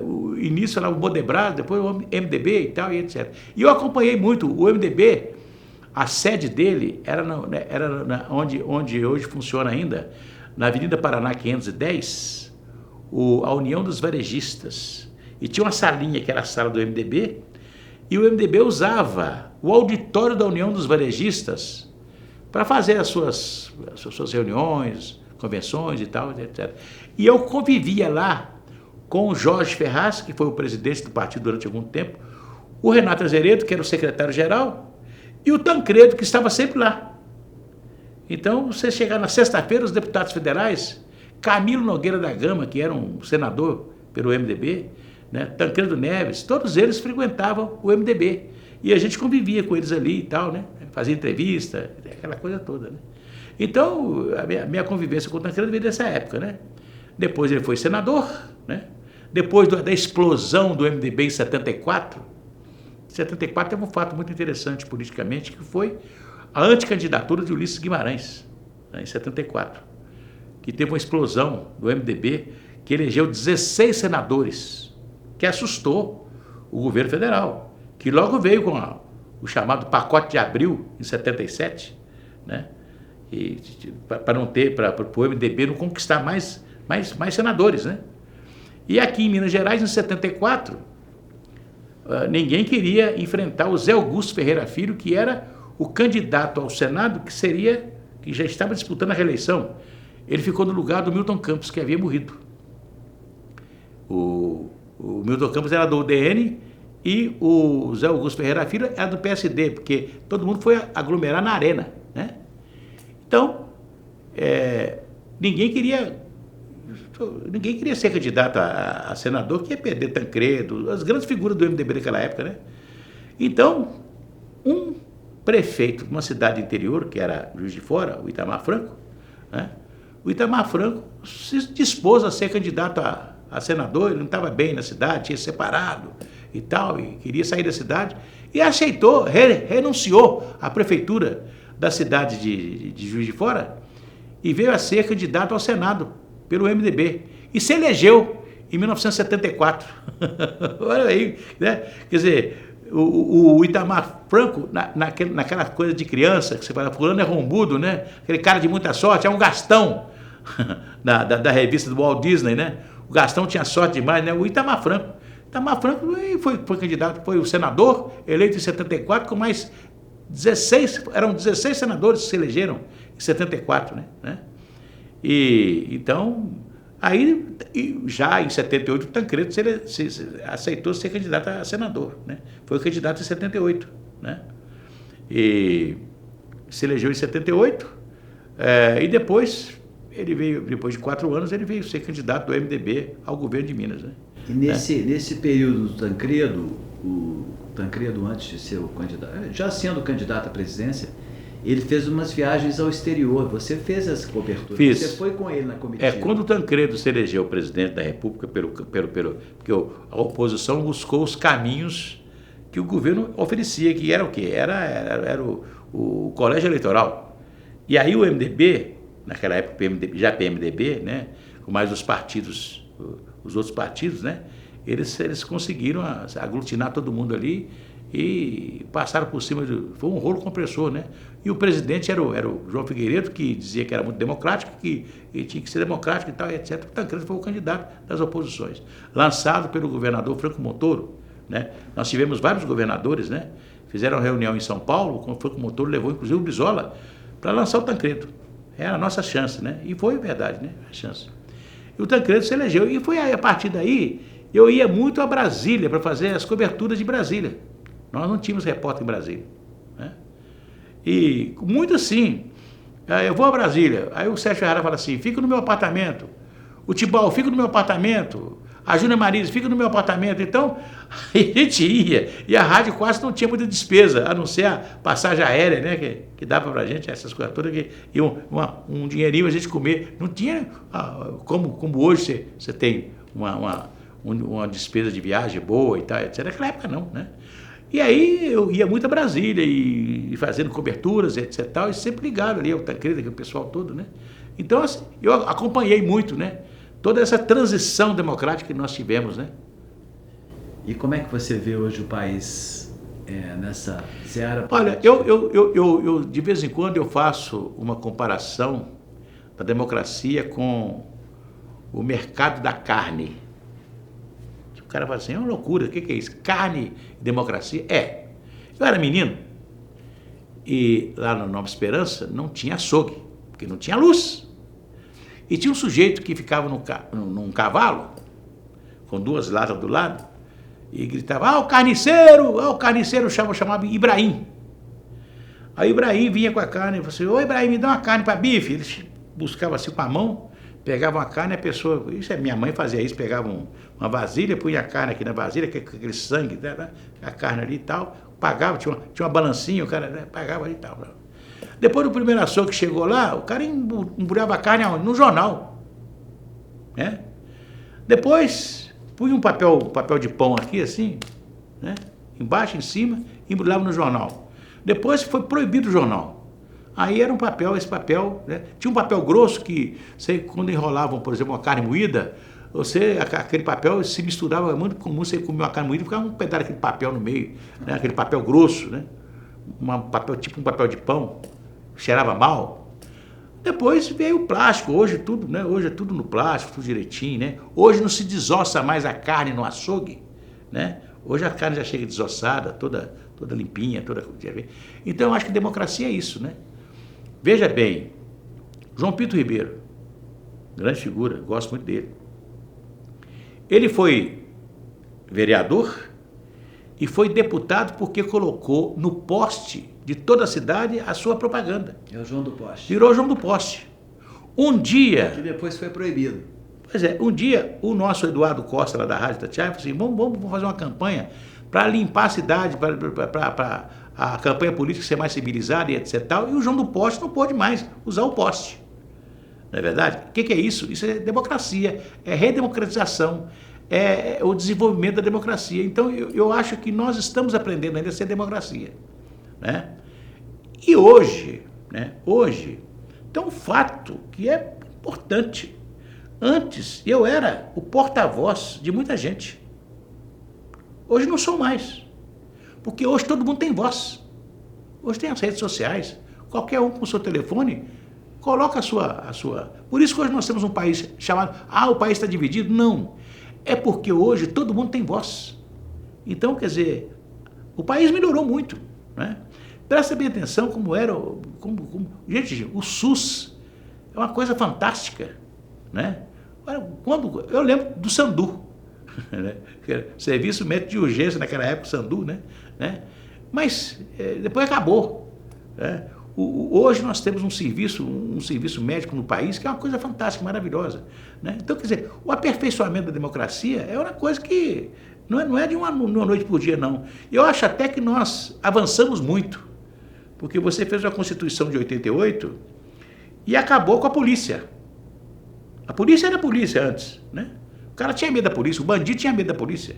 O início falava o Modebras, depois o MDB e tal, e etc. E eu acompanhei muito o MDB, a sede dele era onde hoje funciona ainda, na Avenida Paraná 510, a União dos Varejistas. E tinha uma salinha que era a sala do MDB, e o MDB usava o auditório da União dos Varejistas para fazer as suas reuniões, convenções e tal, etc. E eu convivia lá com o Jorge Ferraz, que foi o presidente do partido durante algum tempo, o Renato Azeredo, que era o secretário-geral, e o Tancredo, que estava sempre lá. Então, você chegar na sexta-feira, os deputados federais, Camilo Nogueira da Gama, que era um senador pelo MDB, né, Tancredo Neves, todos eles frequentavam o MDB. E a gente convivia com eles ali e tal, né? Fazia entrevista, aquela coisa toda, né? Então, a minha convivência com o Tancredo veio dessa época, né? Depois ele foi senador, né? Depois da explosão do MDB em 74, teve um fato muito interessante politicamente, que foi a anticandidatura de Ulisses Guimarães, né, em 74, que teve uma explosão do MDB, que elegeu 16 senadores, que assustou o governo federal, que logo veio com o chamado pacote de abril, em 77, né, para o MDB não conquistar mais senadores, né? E aqui em Minas Gerais, em 74, ninguém queria enfrentar o Zé Augusto Ferreira Filho, que era o candidato ao Senado, que já estava disputando a reeleição. Ele ficou no lugar do Milton Campos, que havia morrido. O Milton Campos era do UDN e o Zé Augusto Ferreira Filho era do PSD, porque todo mundo foi aglomerar na arena, né? Então, ninguém queria ser candidato a senador, que ia perder Tancredo, as grandes figuras do MDB naquela época, né? Então, um prefeito de uma cidade interior, que era Juiz de Fora, o Itamar Franco, né? O Itamar Franco se dispôs a ser candidato a senador, ele não estava bem na cidade, tinha separado e tal, e queria sair da cidade, e aceitou, renunciou à prefeitura da cidade de Juiz de Fora e veio a ser candidato ao Senado pelo MDB e se elegeu em 1974. Olha aí, né? Quer dizer, o Itamar Franco, naquela coisa de criança, que você fala, fulano é rombudo, né? Aquele cara de muita sorte, é um Gastão da revista do Walt Disney, né? O Gastão tinha sorte demais, né? O Itamar Franco foi candidato, foi o senador, eleito em 74, com mais 16, eram 16 senadores que se elegeram em 74, né? E então, aí, já em 78, o Tancredo aceitou ser candidato a senador, né? Foi candidato em 78, né? E se elegeu em 78, e depois, ele veio, depois de 4 anos, ele veio ser candidato do MDB ao governo de Minas, né? E nesse período do Tancredo, o Tancredo, antes de ser o candidato, já sendo candidato à presidência, ele fez umas viagens ao exterior. Você fez essa cobertura? Fiz. Você foi com ele na comitiva? Quando o Tancredo se elegeu presidente da República, porque a oposição buscou os caminhos que o governo oferecia, que era o quê? Era o colégio eleitoral. E aí o MDB, naquela época já PMDB, né, com mais os outros partidos, né, eles conseguiram aglutinar todo mundo ali e passaram por cima foi um rolo compressor, né? E o presidente era o João Figueiredo, que dizia que era muito democrático, que tinha que ser democrático e tal, etc. O Tancredo foi o candidato das oposições, lançado pelo governador Franco Montoro, né? Nós tivemos vários governadores, né? Fizeram uma reunião em São Paulo, com o Franco Montoro levou inclusive o Brizola para lançar o Tancredo. Era a nossa chance, né? E foi verdade, né? A chance. E o Tancredo se elegeu. E foi aí, a partir daí, eu ia muito a Brasília para fazer as coberturas de Brasília. Nós não tínhamos repórter em Brasília, né? E muito assim, eu vou a Brasília, aí o Sérgio Ferrara fala assim, fica no meu apartamento, o Tibau fica no meu apartamento, a Júnia Marisa fica no meu apartamento. Então, a gente ia, e a rádio quase não tinha muita despesa, a não ser a passagem aérea, né, que dava pra gente, essas coisas todas, e um dinheirinho a gente comer. Não tinha, como hoje você tem uma despesa de viagem boa e tal, etc. Naquela época não, né? E aí eu ia muito a Brasília e fazendo coberturas, etc. Tal, e sempre ligado ali ao Tancredo, aquele pessoal todo, né? Então, assim, eu acompanhei muito, né? Toda essa transição democrática que nós tivemos, né? E como é que você vê hoje o país nessa seara? Olha, eu de vez em quando eu faço uma comparação da democracia com o mercado da carne. O cara fala assim, é uma loucura, o que é isso? Carne e democracia? Eu era menino e lá no Nova Esperança não tinha açougue, porque não tinha luz. E tinha um sujeito que ficava num cavalo, com 2 latas do lado, e gritava, o carniceiro chamava Ibrahim. Aí o Ibrahim vinha com a carne e falou assim, ô Ibrahim, me dá uma carne para bife. Ele buscava assim com a mão, pegava uma carne, a pessoa, minha mãe fazia isso, pegava uma vasilha, punha a carne aqui na vasilha, aquele sangue, né, a carne ali e tal, pagava, tinha uma balancinha, o cara, né, pagava ali e tal. Depois do primeiro açougue que chegou lá, o cara embrulhava a carne aonde? No jornal, né? Depois, punha um papel de pão aqui, assim, né, embaixo, em cima, e embrulhava no jornal. Depois foi proibido o jornal. Aí era esse papel, né? Tinha um papel grosso que, quando enrolavam, por exemplo, uma carne moída, aquele papel se misturava, muito comum você comer uma carne moída, ficava um pedaço daquele papel no meio, né? Aquele papel grosso, né? Tipo um papel de pão, cheirava mal. Depois veio o plástico, hoje tudo, né? Hoje é tudo no plástico, tudo direitinho, né? Hoje não se desossa mais a carne no açougue, né? Hoje a carne já chega desossada, toda limpinha, toda... Então eu acho que democracia é isso, né? Veja bem, João Pinto Ribeiro, grande figura, gosto muito dele. Ele foi vereador e foi deputado porque colocou no poste de toda a cidade a sua propaganda. É o João do Poste. Virou João do Poste. Um dia... Que depois foi proibido. Pois é, um dia o nosso Eduardo Costa, lá da Rádio Itatiaia, falou assim, vamos fazer uma campanha para limpar a cidade, para a campanha política ser mais civilizada e etc. Tal, e o João do Poste não pôde mais usar o poste. Não é verdade? O que é isso? Isso é democracia, é redemocratização, é o desenvolvimento da democracia. Então, eu acho que nós estamos aprendendo ainda a ser democracia. Né? E hoje, tem um fato que é importante. Antes, eu era o porta-voz de muita gente. Hoje não sou mais. Porque hoje todo mundo tem voz. Hoje tem as redes sociais. Qualquer um com o seu telefone coloca a sua... Por isso que hoje nós temos um país chamado... o país está dividido. Não. É porque hoje todo mundo tem voz. Então, quer dizer, o país melhorou muito. Né? Presta bem atenção como era... Gente, o SUS é uma coisa fantástica. Né? Quando, eu lembro do Sandu. Né? Serviço médico de urgência naquela época, Sandu, né? Mas depois acabou. Né? Hoje nós temos um serviço médico no país que é uma coisa fantástica, maravilhosa. Né? Então, quer dizer, o aperfeiçoamento da democracia é uma coisa que não é de uma noite por dia, não. Eu acho até que nós avançamos muito, porque você fez uma Constituição de 88 e acabou com a polícia. A polícia era a polícia antes, né? O cara tinha medo da polícia, o bandido tinha medo da polícia.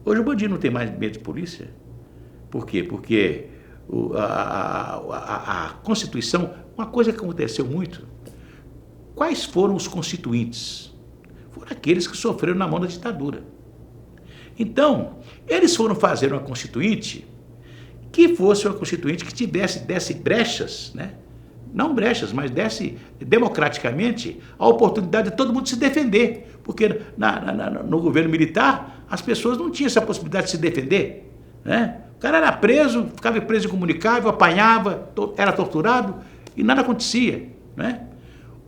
Hoje o bandido não tem mais medo de polícia. Por quê? Porque a Constituição, uma coisa que aconteceu muito, quais foram os constituintes? Foram aqueles que sofreram na mão da ditadura. Então, eles foram fazer uma constituinte que fosse uma constituinte que desse brechas, né? Não brechas, mas desse democraticamente a oportunidade de todo mundo se defender. Porque no governo militar, as pessoas não tinham essa possibilidade de se defender. Né? O cara era preso, ficava preso incomunicável, apanhava, era torturado e nada acontecia. Né?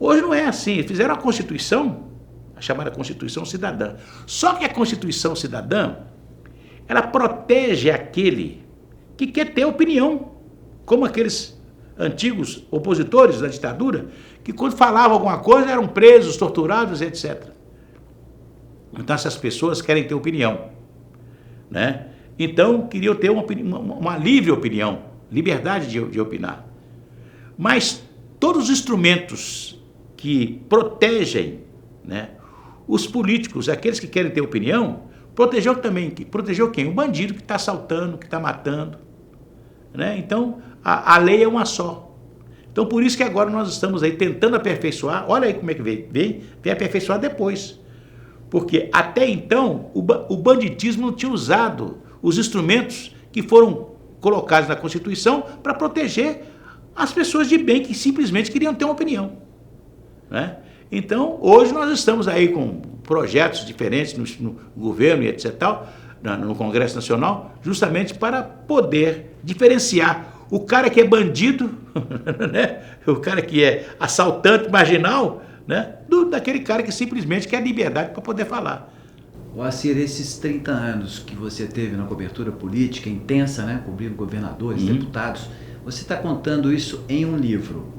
Hoje não é assim. Fizeram a Constituição, a chamada Constituição Cidadã. Só que a Constituição Cidadã, ela protege aquele que quer ter opinião, como aqueles antigos opositores da ditadura, que quando falavam alguma coisa eram presos, torturados, etc. Então essas pessoas querem ter opinião. Né? Então queriam ter uma livre opinião, liberdade de opinar. Mas todos os instrumentos que protegem, né, os políticos, aqueles que querem ter opinião, protegeu quem? O bandido que está assaltando, que está matando. Né? Então, a lei é uma só. Então, por isso que agora nós estamos aí tentando aperfeiçoar. Olha aí como é que vem aperfeiçoar depois. Porque até então, o banditismo não tinha usado os instrumentos que foram colocados na Constituição para proteger as pessoas de bem que simplesmente queriam ter uma opinião. Né? Então, hoje nós estamos aí com projetos diferentes no governo e etc. No Congresso Nacional, justamente para poder diferenciar o cara que é bandido, né? O cara que é assaltante, marginal, né? Daquele cara que simplesmente quer liberdade para poder falar. Moacir, esses 30 anos que você teve na cobertura política intensa, né? Cobrindo governadores, deputados, você está contando isso em um livro.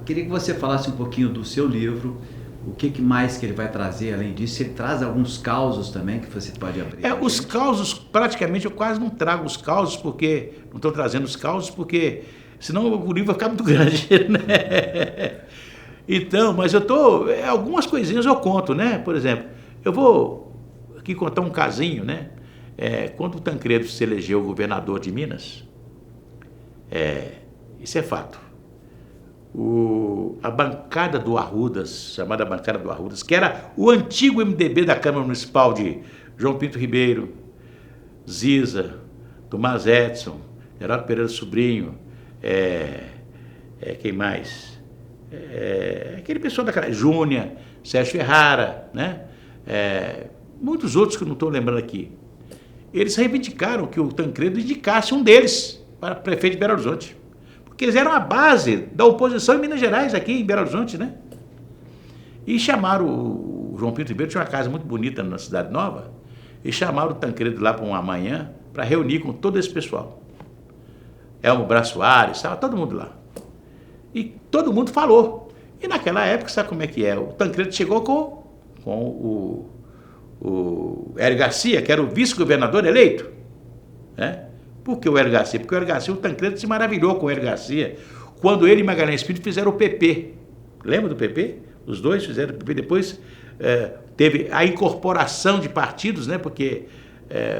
Queria que você falasse um pouquinho do seu livro, o que mais que ele vai trazer além disso. Ele traz alguns causos também que você pode abrir. Os causos, praticamente eu quase não trago os causos, porque não estou trazendo os causos, porque senão o livro vai ficar muito grande, né? Então, mas algumas coisinhas eu conto, né? Por exemplo, eu vou aqui contar um casinho, né? Quando o Tancredo se elegeu governador de Minas, isso é fato. A bancada do Arrudas, chamada bancada do Arrudas, que era o antigo MDB da Câmara Municipal de João Pinto Ribeiro, Ziza, Tomás Edson, Geraldo Pereira Sobrinho, quem mais? Aquele pessoal daquela, Júnior, Sérgio Ferrara, né? Muitos outros que eu não estou lembrando aqui. Eles reivindicaram que o Tancredo indicasse um deles para prefeito de Belo Horizonte. Porque eles eram a base da oposição em Minas Gerais, aqui em Belo Horizonte, né? E chamaram o João Pinto Ribeiro, tinha uma casa muito bonita na Cidade Nova, e chamaram o Tancredo lá para uma manhã para reunir com todo esse pessoal. Elmo Braz Soares, estava todo mundo lá. E todo mundo falou. E naquela época, sabe como é que é? O Tancredo chegou com o Hélio Garcia, que era o vice-governador eleito, né? Por que o Hélio Garcia? Porque o Hélio Garcia, o Tancredo se maravilhou com o Hélio Garcia quando ele e Magalhães Pinto fizeram o PP. Lembra do PP? Os dois fizeram o PP. Depois teve a incorporação de partidos, né? Porque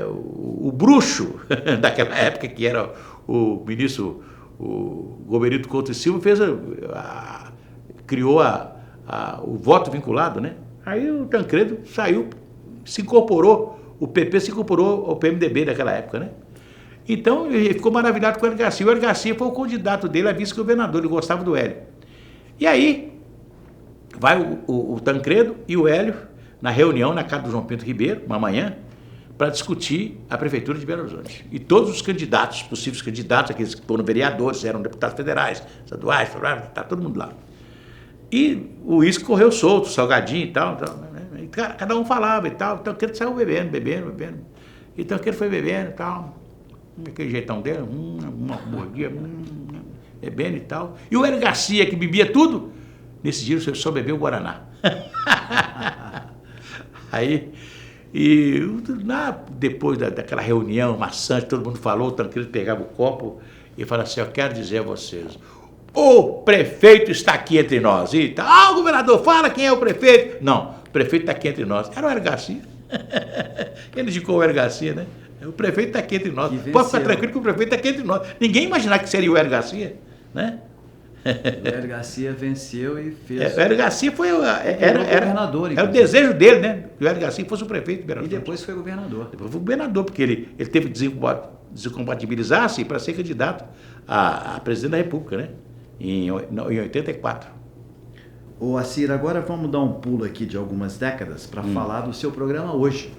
o bruxo daquela época, que era o ministro, o Goverito Couto e Silva, criou o voto vinculado, né? Aí o Tancredo saiu, se incorporou, o PP se incorporou ao PMDB daquela época, né? Então ele ficou maravilhado com o Hélio Garcia. O Hélio Garcia foi o candidato dele a vice-governador, ele gostava do Hélio. E aí vai o Tancredo e o Hélio na reunião na casa do João Pinto Ribeiro, uma manhã, para discutir a prefeitura de Belo Horizonte. E todos os candidatos, possíveis candidatos, aqueles que foram vereadores, eram deputados federais, estaduais, está todo mundo lá. E o uísque correu solto, salgadinho e tal, e cada um falava e tal. Então, Tancredo saiu bebendo. E Tancredo foi bebendo e tal, aquele jeitão dele, uma mordia, bebendo e tal. E o Hélio Garcia, que bebia tudo, nesse dia só bebeu o Guaraná. Aí, depois daquela reunião maçante, todo mundo falou, o Tancredo pegava o copo e falava assim: eu quero dizer a vocês, o prefeito está aqui entre nós. E o governador, fala quem é o prefeito. Não, o prefeito está aqui entre nós. Era o Hélio Garcia. Ele indicou o Hélio Garcia, né? O prefeito está aqui entre nós. Pode ficar tranquilo que o prefeito está aqui entre nós. Ninguém imaginar que seria o Hélio Garcia, né? O Hélio Garcia venceu e fez... O Hélio Garcia foi... Era governador. Era o desejo dele, né? Que o Hélio Garcia fosse o prefeito de Belo Horizonte. E depois foi governador. Depois foi governador, porque ele teve que desincompatibilizar-se para ser candidato a presidente da República, né? Em 84. Ô Assir, agora vamos dar um pulo aqui de algumas décadas para falar do seu programa hoje.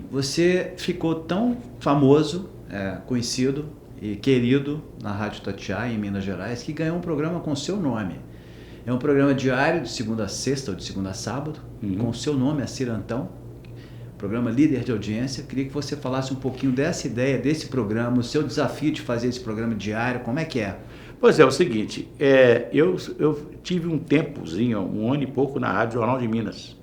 Você ficou tão famoso, conhecido e querido na Rádio Itatiaia, em Minas Gerais, que ganhou um programa com seu nome. É um programa diário, de segunda a sexta ou de segunda a sábado, com o seu nome, Assir Antão, programa líder de audiência. Queria que você falasse um pouquinho dessa ideia, desse programa, o seu desafio de fazer esse programa diário, como é que é? Pois é o seguinte, eu tive um tempozinho, um ano e pouco na Rádio Jornal de Minas.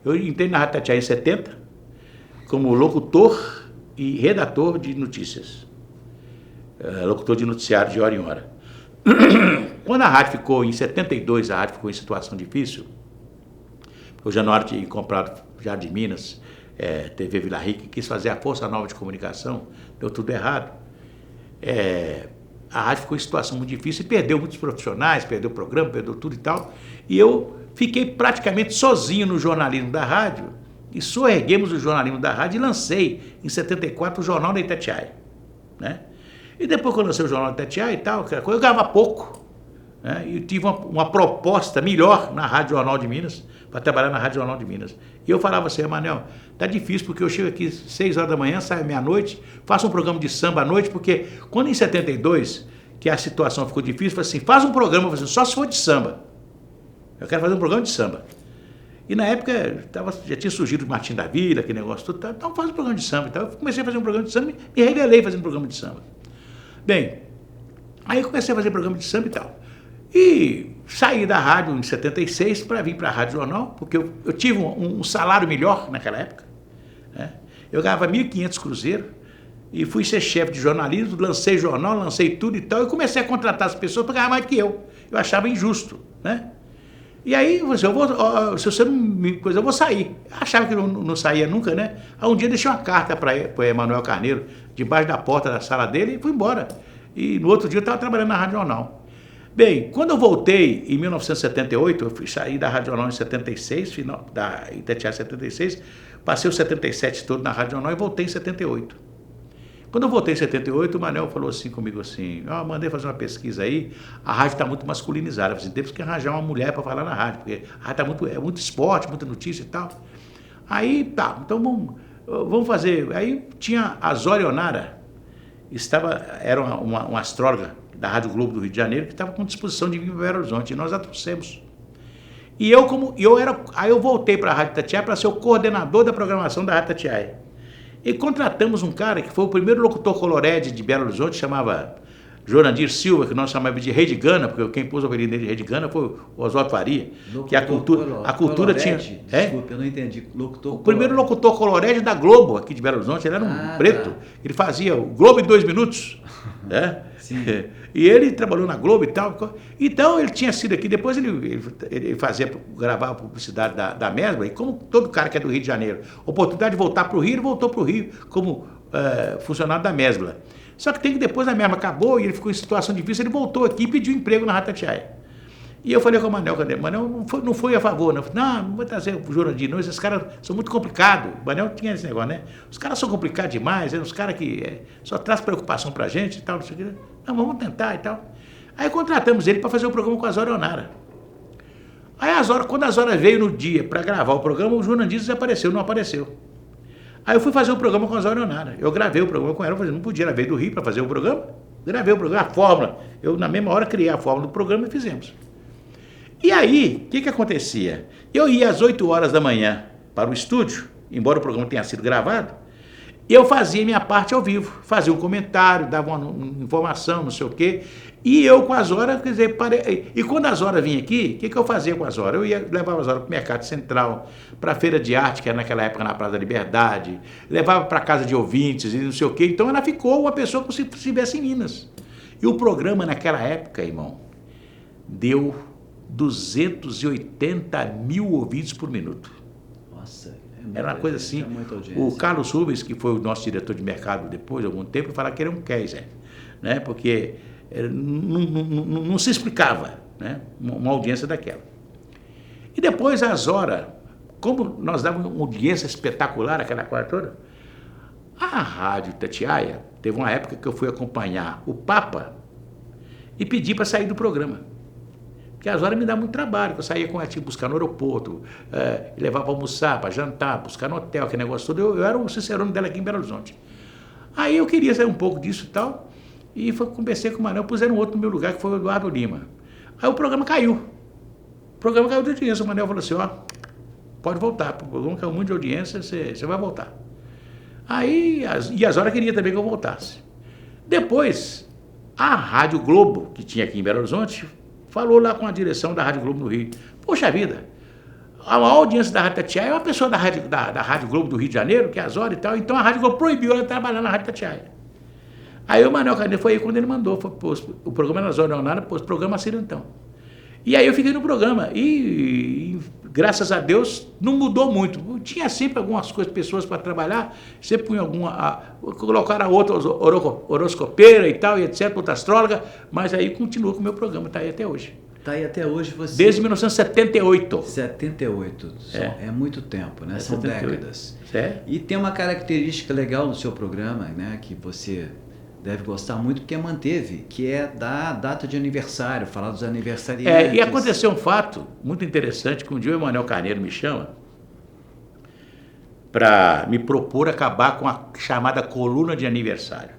Eu entrei na Rádio Itatiaia em 70 como locutor e redator de notícias, locutor de noticiário de hora em hora. Quando a rádio ficou, em 72, a rádio ficou em situação difícil, o Januário tinha comprado já de Minas, TV Vila Rica, quis fazer a Força Nova de Comunicação, deu tudo errado. A rádio ficou em situação muito difícil e perdeu muitos profissionais, perdeu o programa, perdeu tudo e tal. E eu fiquei praticamente sozinho no jornalismo da rádio, e soerguemos o jornalismo da rádio e lancei, em 74, o Jornal da Itatiaia, né? E depois que eu lancei o Jornal da Itatiaia e tal, eu ganhava pouco, né? E tive uma proposta melhor na Rádio Jornal de Minas, para trabalhar na Rádio Jornal de Minas. E eu falava assim: Manel, tá difícil, porque eu chego aqui 6 horas da manhã, saio meia-noite, faço um programa de samba à noite, porque quando em 72, que a situação ficou difícil, eu falei assim: faz um programa, assim, só se for de samba. Eu quero fazer um programa de samba. E na época já tinha surgido o Martim da Vila, aquele negócio todo, então faz um programa de samba. Então eu comecei a fazer um programa de samba e me revelei fazendo um programa de samba. Bem, aí eu comecei a fazer programa de samba e tal. E saí da rádio em 76 para vir para a Rádio Jornal, porque eu tive um salário melhor naquela época, né? Eu ganhava 1.500 cruzeiros e fui ser chefe de jornalismo, lancei jornal, lancei tudo e tal, e comecei a contratar as pessoas para ganhar mais do que eu. Eu achava injusto, né? E aí, se você não me coisa, eu vou sair. Eu achava que não saía nunca, né? Aí um dia deixei uma carta para o Emanuel Carneiro, debaixo da porta da sala dele, e fui embora. E no outro dia eu estava trabalhando na Rádio Jornal. Bem, quando eu voltei em 1978, eu saí da Rádio Jornal em 76, final da Itatiaia 76, passei o 77 todo na Rádio Jornal e voltei em 78. Quando eu voltei em 78, o Manel falou assim comigo assim: mandei fazer uma pesquisa aí, a rádio está muito masculinizada. Eu falei assim: temos que arranjar uma mulher para falar na rádio, porque a rádio é muito esporte, muita notícia e tal. Aí, tá, então vamos fazer. Aí tinha a Zória Onara, era uma astróloga da Rádio Globo do Rio de Janeiro, que estava com disposição de vir para Belo Horizonte, e nós a trouxemos. E aí eu voltei para a Rádio Itatiaia para ser o coordenador da programação da Rádio Itatiaia. E contratamos um cara que foi o primeiro locutor colorede de Belo Horizonte, chamava Jurandir Silva, que nós chamávamos de Rei de Gana, porque quem pôs o apelido dele de Rei de Gana foi o Oswaldo Faria, que a cultura tinha... Desculpa, eu não entendi. O primeiro locutor colorete da Globo, aqui de Belo Horizonte, ele era um preto, ele fazia o Globo em 2 minutos, né? Sim. E ele trabalhou na Globo e tal, então ele tinha sido aqui, depois ele gravava a publicidade da Mesbla, e como todo cara que é do Rio de Janeiro, oportunidade de voltar para o Rio, ele voltou para o Rio como funcionário da Mesbla. Só que depois a Mesbla acabou e ele ficou em situação difícil, ele voltou aqui e pediu emprego na Rádio Itatiaia. E eu falei com o Manel, não foi a favor, não. Não vou trazer o Jurandir, não, esses caras são muito complicados. O Manel tinha esse negócio, né? Os caras são complicados demais, os caras que só trazem preocupação pra gente e tal, não sei o que. Não, vamos tentar e tal. Aí contratamos ele para fazer o programa com a Zora Onara. Aí quando a Zora veio no dia para gravar o programa, o Jurandir desapareceu, não apareceu. Aí eu fui fazer o programa com a Zora Onara. Eu gravei o programa com ela, não podia, ela veio do Rio para fazer o programa. Gravei o programa, a fórmula. Eu, na mesma hora, criei a fórmula do programa e fizemos. E aí, o que acontecia? Eu ia às 8 horas da manhã para o estúdio, embora o programa tenha sido gravado, eu fazia minha parte ao vivo, fazia um comentário, dava uma informação, não sei o quê, e eu com a Zora, quer dizer, e quando a Zora vinha aqui, o que eu fazia com a Zora? Eu levava a Zora para o Mercado Central, para a Feira de Arte, que era naquela época na Praça da Liberdade, levava para a casa de ouvintes e não sei o quê, então ela ficou uma pessoa como se estivesse em Minas. E o programa naquela época, irmão, deu 280 mil ouvintes por minuto. Nossa, era uma coisa assim. O Carlos Rubens, que foi o nosso diretor de mercado depois de algum tempo, falava que era um Kaiser, né? Porque não se explicava, né? Uma audiência daquela. E depois a Zora, como nós dávamos uma audiência espetacular aquela coisa toda, a Rádio Itatiaia teve uma época que eu fui acompanhar o Papa e pedi para sair do programa. Porque a Zora me dá muito trabalho, que eu saía com ela, buscar no aeroporto, levar para almoçar, para jantar, buscar no hotel, aquele negócio todo. Eu era o cicerone dela aqui em Belo Horizonte. Aí eu queria sair um pouco disso e tal, e conversei com o Manel, puseram outro no meu lugar, que foi o Eduardo Lima. Aí o programa caiu. O programa caiu de audiência. O Manel falou assim, pode voltar, o programa caiu muito de audiência, você vai voltar. Aí, e a Zora queria também que eu voltasse. Depois, a Rádio Globo, que tinha aqui em Belo Horizonte, falou lá com a direção da Rádio Globo no Rio. Poxa vida, a maior audiência da Rádio Itatiaia é uma pessoa da Rádio Globo do Rio de Janeiro, que é a Zora e tal, então a Rádio Globo proibiu ela de trabalhar na Rádio Itatiaia. Aí o Manuel Carneiro foi aí quando ele mandou, o programa era Zora Onara, pôs o programa Cirantão. E aí eu fiquei no programa e graças a Deus não mudou muito. Tinha sempre algumas coisas, pessoas para trabalhar, sempre punha colocaram outra horoscopeira e tal, e etc, outra astróloga, mas aí continua com o meu programa, está aí até hoje. Está aí até hoje você... Desde 1978. 78, é muito tempo, né? São 78. décadas. E tem uma característica legal no seu programa, né, que você deve gostar muito, porque manteve, que é da data de aniversário, falar dos aniversariantes. E aconteceu um fato muito interessante, que um dia o Emanuel Carneiro me chama para me propor acabar com a chamada coluna de aniversário.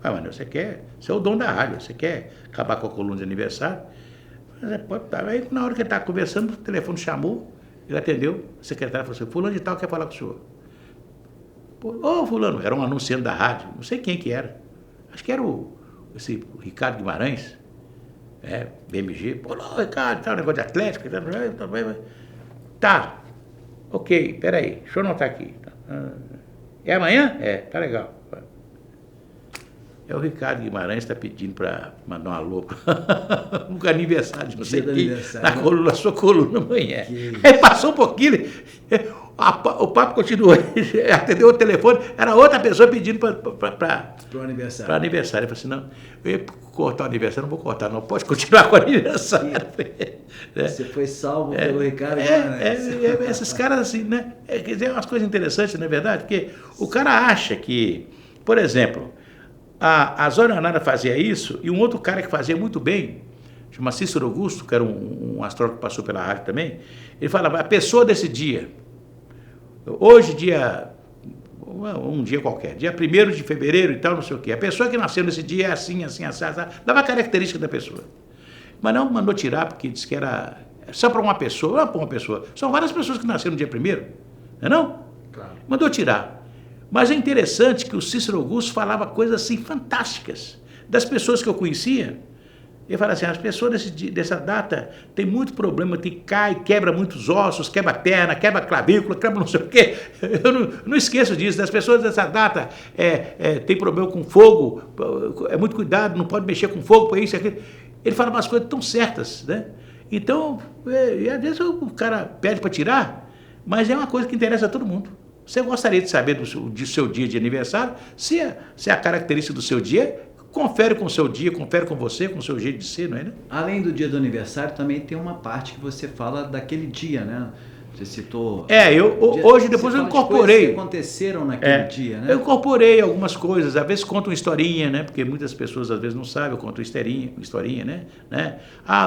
Emanuel, você é o dono da rádio, você quer acabar com a coluna de aniversário? Aí na hora que ele estava conversando, o telefone chamou, ele atendeu, a secretária falou assim, fulano de tal quer falar com o senhor. Ô, fulano, era um anunciante da rádio, não sei quem que era. Acho que era o Ricardo Guimarães, BMG. Pô, Ricardo, tá um negócio de Atlético. Tá, ok, peraí, deixa eu anotar aqui. É amanhã? Tá legal. O Ricardo Guimarães está pedindo para mandar um alô no aniversário de não sei quem, na sua coluna amanhã. Aí passou um pouquinho, o papo continuou, atendeu o telefone, era outra pessoa pedindo para o aniversário. Aniversário. Eu falei assim, não, eu ia cortar o aniversário, não vou cortar, não, pode continuar com o aniversário. Você foi salvo pelo Ricardo Guimarães. Esses caras assim, né? Quer dizer, umas coisas interessantes, não é verdade? Porque o cara acha que, por exemplo, a Zora Onara fazia isso, e um outro cara que fazia muito bem, chama Cícero Augusto, que era um astrólogo que passou pela rádio também, ele falava, a pessoa desse dia, hoje um dia qualquer, dia 1º de fevereiro e tal, não sei o quê, a pessoa que nasceu nesse dia é assim, assim, assim, dava a característica da pessoa. Mas não mandou tirar, porque disse que era só para uma pessoa, não é para uma pessoa, são várias pessoas que nasceram no dia 1º, não é não? Claro. Mandou tirar. Mas é interessante que o Cícero Augusto falava coisas assim fantásticas. Das pessoas que eu conhecia, ele fala assim, as pessoas dessa data tem muito problema, quebra muitos ossos, quebra a perna, quebra a clavícula, quebra não sei o quê. Eu não esqueço disso. Das pessoas dessa data tem problema com fogo, é muito cuidado, não pode mexer com fogo, por isso e aquilo. Ele fala umas coisas tão certas, né? Então, e às vezes o cara pede para tirar, mas é uma coisa que interessa a todo mundo. Você gostaria de saber do seu dia de aniversário, se a característica do seu dia confere com o seu dia, confere com você, com o seu jeito de ser, não é? Né? Além do dia do aniversário, também tem uma parte que você fala daquele dia, né? Você citou... Hoje, depois eu incorporei. Que aconteceram naquele dia, né? Eu incorporei algumas coisas, às vezes conto uma historinha, né? Porque muitas pessoas às vezes não sabem, eu conto uma historinha, né?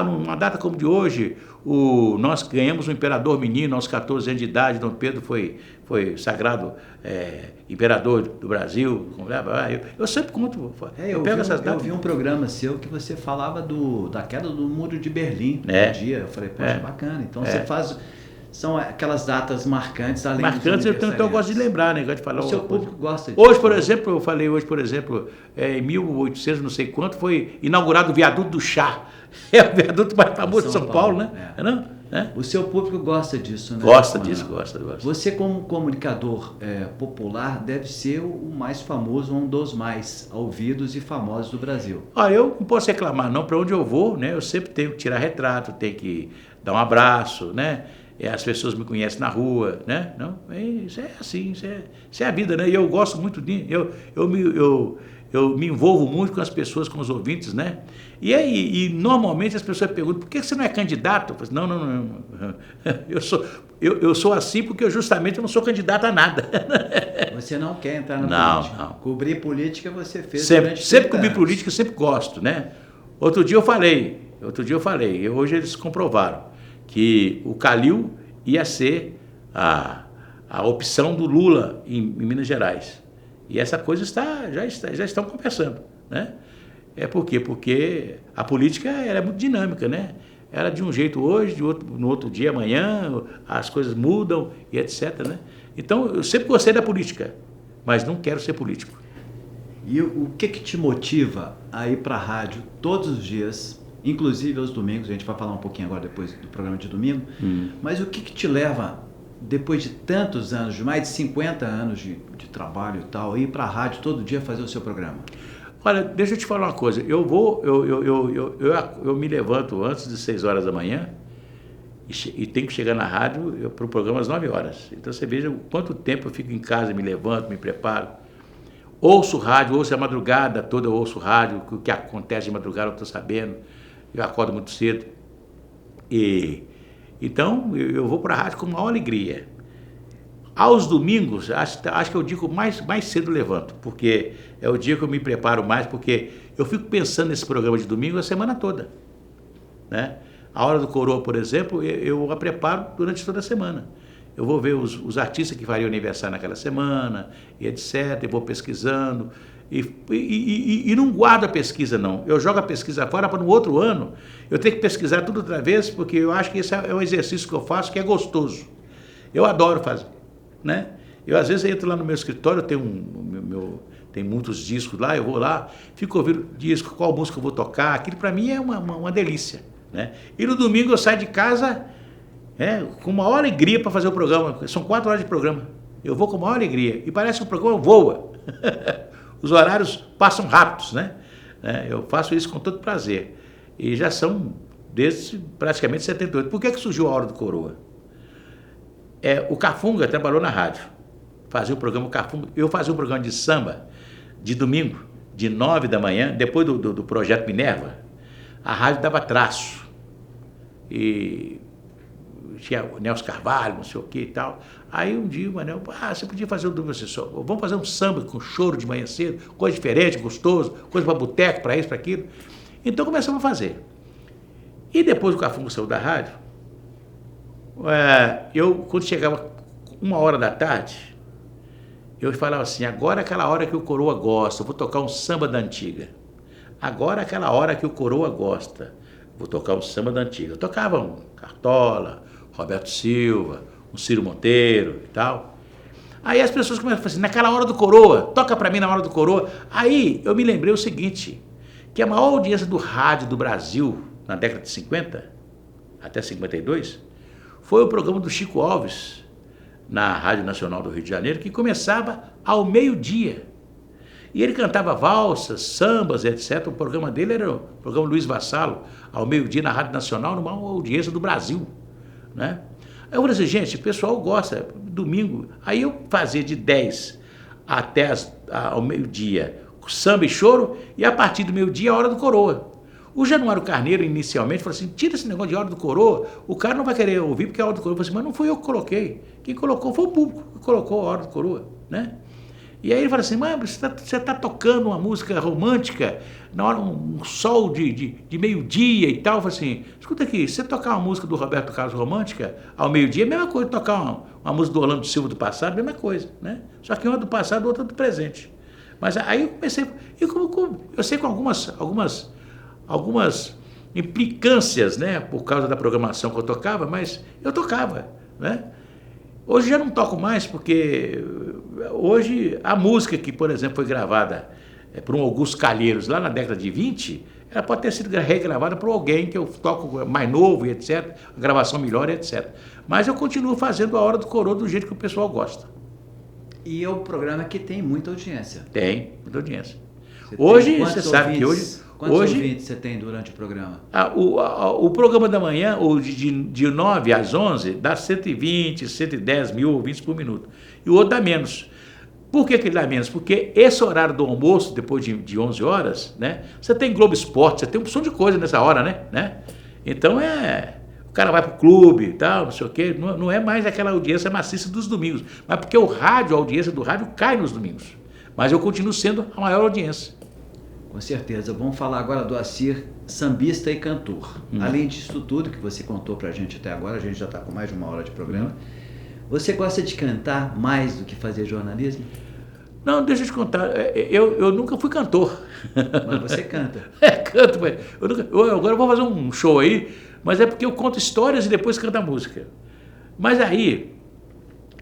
Numa data como de hoje, nós ganhamos um imperador menino aos 14 anos de idade, Dom Pedro foi sagrado imperador do Brasil. Eu sempre conto, eu pego essas datas. Eu vi um programa seu que você falava da queda do Muro de Berlim no dia. Eu falei, poxa, bacana. Então você faz... São aquelas datas marcantes, além dos aniversariantes. Então eu gosto de lembrar, né? Gosto de falar. O seu público gosta disso. Hoje, por exemplo, em 1800, não sei quanto, foi inaugurado o Viaduto do Chá. É o viaduto mais famoso de São Paulo, né? Não? O seu público gosta disso, né? Gosta disso. Você, como comunicador popular, deve ser o mais famoso, um dos mais ouvidos e famosos do Brasil. Olha, eu não posso reclamar, não. Para onde eu vou, né? Eu sempre tenho que tirar retrato, tenho que dar um abraço, né? As pessoas me conhecem na rua, né? Não, isso é assim, isso é a vida, né? E eu gosto muito de... Eu me envolvo muito com as pessoas, com os ouvintes, né? E normalmente as pessoas perguntam, por que você não é candidato? Eu falo, não. Eu sou assim porque eu não sou candidato a nada. Você não quer entrar na política? Não. Cobrir política você fez sempre cobrir política, eu sempre gosto, né? Outro dia eu falei, e hoje eles comprovaram que o Calil ia ser a opção do Lula em Minas Gerais. E essa coisa já estão conversando, né? Por quê? Porque a política ela é muito dinâmica, né? Ela de um jeito hoje, no outro dia, amanhã, as coisas mudam e etc, né? Então, eu sempre gostei da política, mas não quero ser político. E o que te motiva a ir para a rádio todos os dias, inclusive aos domingos? A gente vai falar um pouquinho agora depois do programa de domingo, mas o que te leva, depois de tantos anos, de mais de 50 anos de trabalho e tal, ir para a rádio todo dia fazer o seu programa? Olha, deixa eu te falar uma coisa, eu me levanto antes de 6 horas da manhã e tenho que chegar na rádio para o programa às 9 horas. Então você veja quanto tempo eu fico em casa, me levanto, me preparo, ouço rádio, ouço a madrugada toda, eu ouço rádio, o que acontece de madrugada eu estou sabendo, eu acordo muito cedo. Então eu vou para a rádio com maior alegria. Aos domingos, acho que é o dia que eu mais cedo levanto, porque é o dia que eu me preparo mais, porque eu fico pensando nesse programa de domingo a semana toda, né? A Hora do Coroa, por exemplo, eu a preparo durante toda a semana. Eu vou ver os artistas que fariam aniversário naquela semana, e etc, eu vou pesquisando, e não guardo a pesquisa, não. Eu jogo a pesquisa fora para no outro ano eu ter que pesquisar tudo outra vez, porque eu acho que esse é um exercício que eu faço que é gostoso. Eu adoro fazer, né? Eu às vezes entro lá no meu escritório, tem muitos discos lá, eu vou lá, fico ouvindo disco, qual música eu vou tocar, aquilo para mim é uma delícia, né? E no domingo eu saio de casa com uma maior alegria para fazer o programa, são 4 horas de programa, eu vou com maior alegria, e parece que o programa voa, os horários passam rápidos, né? Eu faço isso com todo prazer, e já são desde praticamente 78. Por que surgiu a Hora do Coroa? O Cafunga trabalhou na rádio, fazia o programa Cafunga, eu fazia um programa de samba, de domingo, de 9 da manhã, depois do Projeto Minerva, a rádio dava traço, e tinha o Nelson Carvalho, não sei o que e tal. Aí um dia o Manel, você podia fazer vamos fazer um samba com choro de manhã cedo, coisa diferente, gostoso, coisa para boteco, para isso, para aquilo. Então começamos a fazer. E depois o Cafunga saiu da rádio, quando chegava 1h da tarde, eu falava assim, agora é aquela hora que o Coroa gosta, eu vou tocar um samba da antiga. Agora é aquela hora que o Coroa gosta, vou tocar um samba da antiga. Eu tocava um Cartola, Roberto Silva, um Ciro Monteiro e tal. Aí as pessoas começam a falar assim, naquela hora do Coroa, toca pra mim na hora do Coroa. Aí eu me lembrei o seguinte, que a maior audiência do rádio do Brasil, na década de 50, até 52, foi o programa do Chico Alves, na Rádio Nacional do Rio de Janeiro, que começava ao meio-dia. E ele cantava valsas, sambas, etc. O programa dele era o programa Luiz Vassalo, ao meio-dia na Rádio Nacional, numa audiência do Brasil, né? Aí eu falei assim, gente, o pessoal gosta, domingo. Aí eu fazia de 10 até ao meio-dia samba e choro, e a partir do meio-dia a hora do coroa. O Januário Carneiro, inicialmente, falou assim, tira esse negócio de hora do coroa, o cara não vai querer ouvir porque é a hora do coroa. Eu falei assim, mas não fui eu que coloquei. Quem colocou foi o público que colocou a hora do coroa, né? E aí ele fala assim, mas você tá tocando uma música romântica, na hora um sol de meio-dia e tal. Eu falei assim, escuta aqui, se você tocar uma música do Roberto Carlos romântica ao meio-dia, é a mesma coisa tocar uma música do Orlando Silva do passado, mesma coisa, né? Só que uma do passado, outra do presente. Mas aí eu comecei, eu sei com algumas implicâncias, né, por causa da programação que eu tocava, mas eu tocava, né? Hoje já não toco mais, porque hoje a música que, por exemplo, foi gravada por um Augusto Calheiros lá na década de 20, ela pode ter sido regravada por alguém que eu toco mais novo e etc, a gravação melhor e etc. Mas eu continuo fazendo a Hora do Coroa do jeito que o pessoal gosta. E é um programa que tem muita audiência. Tem, muita audiência. Hoje, você sabe que hoje... Quantos ouvintes você tem durante o programa? O programa da manhã, de 9 às 11, dá 120, 110 mil ouvintes por minuto. E o outro dá menos. Por que ele dá menos? Porque esse horário do almoço, depois de 11 horas, né? Você tem Globo Esporte, você tem um opção de coisa nessa hora, né? Então o cara vai pro clube e tal, não sei o quê. Não é mais aquela audiência maciça dos domingos. Mas porque a audiência do rádio cai nos domingos. Mas eu continuo sendo a maior audiência. Com certeza. Vamos falar agora do Assir, sambista e cantor. Além disso tudo que você contou pra gente até agora, a gente já está com mais de 1 hora de programa. Você gosta de cantar mais do que fazer jornalismo? Não, deixa eu te contar. Eu nunca fui cantor. Mas você canta. Canto, mas agora eu vou fazer um show aí, mas é porque eu conto histórias e depois canto a música. Mas aí,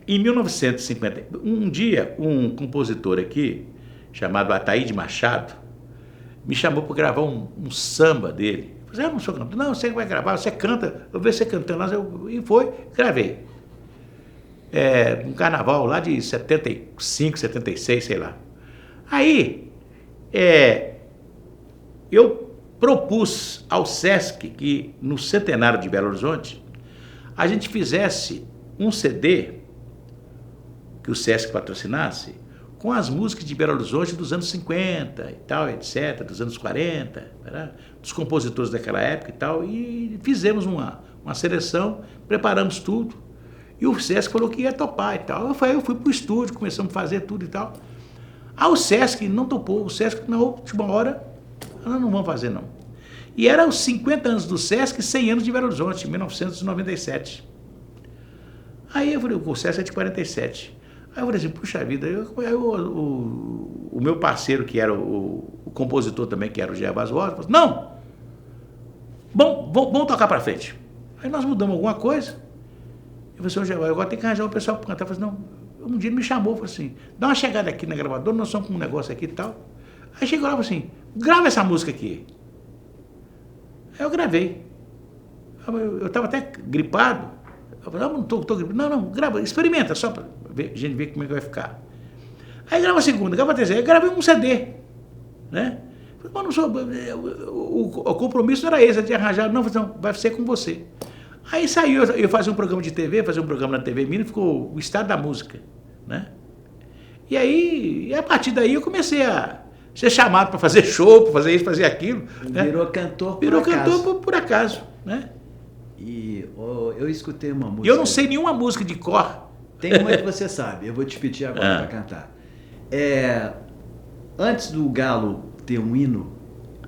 em 1950, um dia, um compositor aqui, chamado Ataíde Machado, me chamou para gravar um samba dele. Eu falei, eu não sou cantor. Não, você vai gravar, você canta, eu vejo você cantando lá. E foi, gravei. Um carnaval lá de 75, 76, sei lá. Aí, eu propus ao Sesc que no centenário de Belo Horizonte, a gente fizesse um CD que o Sesc patrocinasse, com as músicas de Belo Horizonte dos anos 50 e tal, etc., dos anos 40, né? Dos compositores daquela época e tal, e fizemos uma seleção, preparamos tudo, e o Sesc falou que ia topar e tal. Eu fui pro estúdio, começamos a fazer tudo e tal. O Sesc não topou, o Sesc na última hora, nós não vamos fazer não. E era os 50 anos do Sesc, 100 anos de Belo Horizonte, 1997. Aí eu falei, o Sesc é de 47. Aí eu falei assim, puxa vida, o meu parceiro, que era o compositor também, que era o Gervásio Rosa, falou assim, não, vamos tocar pra frente. Aí nós mudamos alguma coisa. Eu falei assim, Gervásio, agora tem que arranjar o pessoal pra cantar. Eu falei assim, não, um dia ele me chamou, falou assim, dá uma chegada aqui na gravadora, nós estamos com um negócio aqui e tal. Aí chegou lá e falou assim, grava essa música aqui. Aí eu gravei. Eu estava até gripado. Eu falei, não estou gripado. Não, grava, experimenta, só para a gente ver como é que vai ficar. Aí grava a segunda, grava a terceira. Aí gravei um CD, né? Mas não sou, o compromisso não era esse, de arranjar, não, vai ser com você. Aí saiu, eu fazia um programa de TV, fazia um programa na TV Minas, ficou o Estado da Música, né? E aí, a partir daí eu comecei a ser chamado para fazer show, para fazer isso, fazer aquilo. Virou cantor por Virou acaso. cantor por acaso, né? E eu escutei uma música. E eu não sei nenhuma música de cor. Tem uma que você sabe, eu vou te pedir agora para cantar. Antes do Galo ter um hino,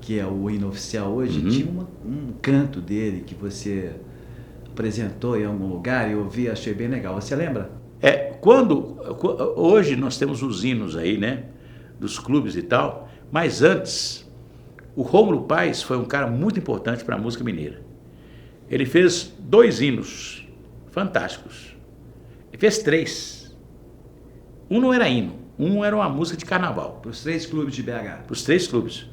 que é o hino oficial hoje, tinha um canto dele que você apresentou em algum lugar e eu ouvi, achei bem legal. Você lembra? Hoje nós temos os hinos aí, né? Dos clubes e tal, mas antes, o Rômulo Paes foi um cara muito importante para a música mineira. Ele fez 2 hinos fantásticos. Ele fez 3. Um não era hino, um era uma música de carnaval. Para os 3 clubes de BH. Para os 3 clubes.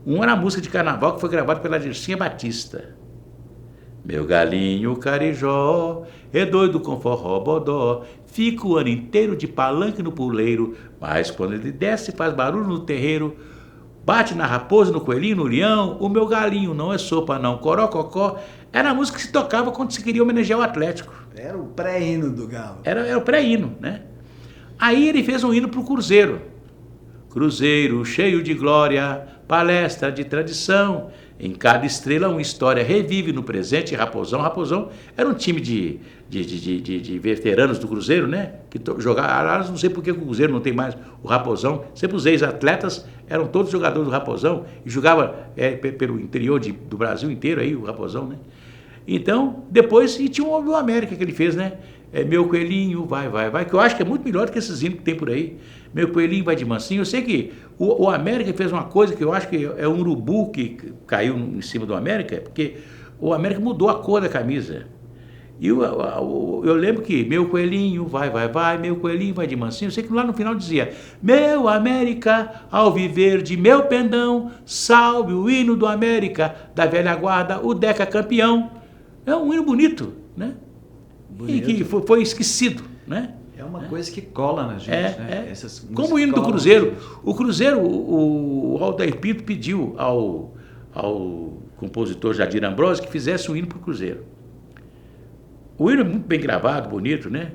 Um era a música de carnaval que foi gravada pela Dircinha Batista. Meu galinho carijó é doido com forró bodó, fica o ano inteiro de palanque no puleiro, mas quando ele desce faz barulho no terreiro, bate na raposa, no coelhinho, no leão, o meu galinho não é sopa não, corococó. Era a música que se tocava quando se queria homenagear o Atlético. Era o pré-hino do Galo. Era o pré-hino, né? Aí ele fez um hino para o Cruzeiro. Cruzeiro cheio de glória, palestra de tradição, em cada estrela uma história revive no presente. Raposão era um time de veteranos do Cruzeiro, né? Que jogaram, não sei por que o Cruzeiro não tem mais o Raposão. Sempre os ex-atletas eram todos jogadores do Raposão e jogavam pelo interior do Brasil inteiro aí o Raposão, né? Então, depois, e tinha o América que ele fez, né? Meu coelhinho, vai, que eu acho que é muito melhor do que esses hinos que tem por aí. Meu coelhinho vai de mansinho. Eu sei que o América fez uma coisa que eu acho que é um urubu que caiu em cima do América, porque o América mudou a cor da camisa. E eu lembro que meu coelhinho vai, meu coelhinho vai de mansinho. Eu sei que lá no final dizia: meu América, ao viver de meu pendão, salve o hino do América, da velha guarda, o Deca campeão. É um hino bonito, né? Bonito. E que foi esquecido, né? É uma coisa que cola na gente, né? Como o hino do Cruzeiro. O Cruzeiro, o Aldair Pinto pediu ao compositor Jadir Ambrosio que fizesse um hino para o Cruzeiro. O hino é muito bem gravado, bonito, né?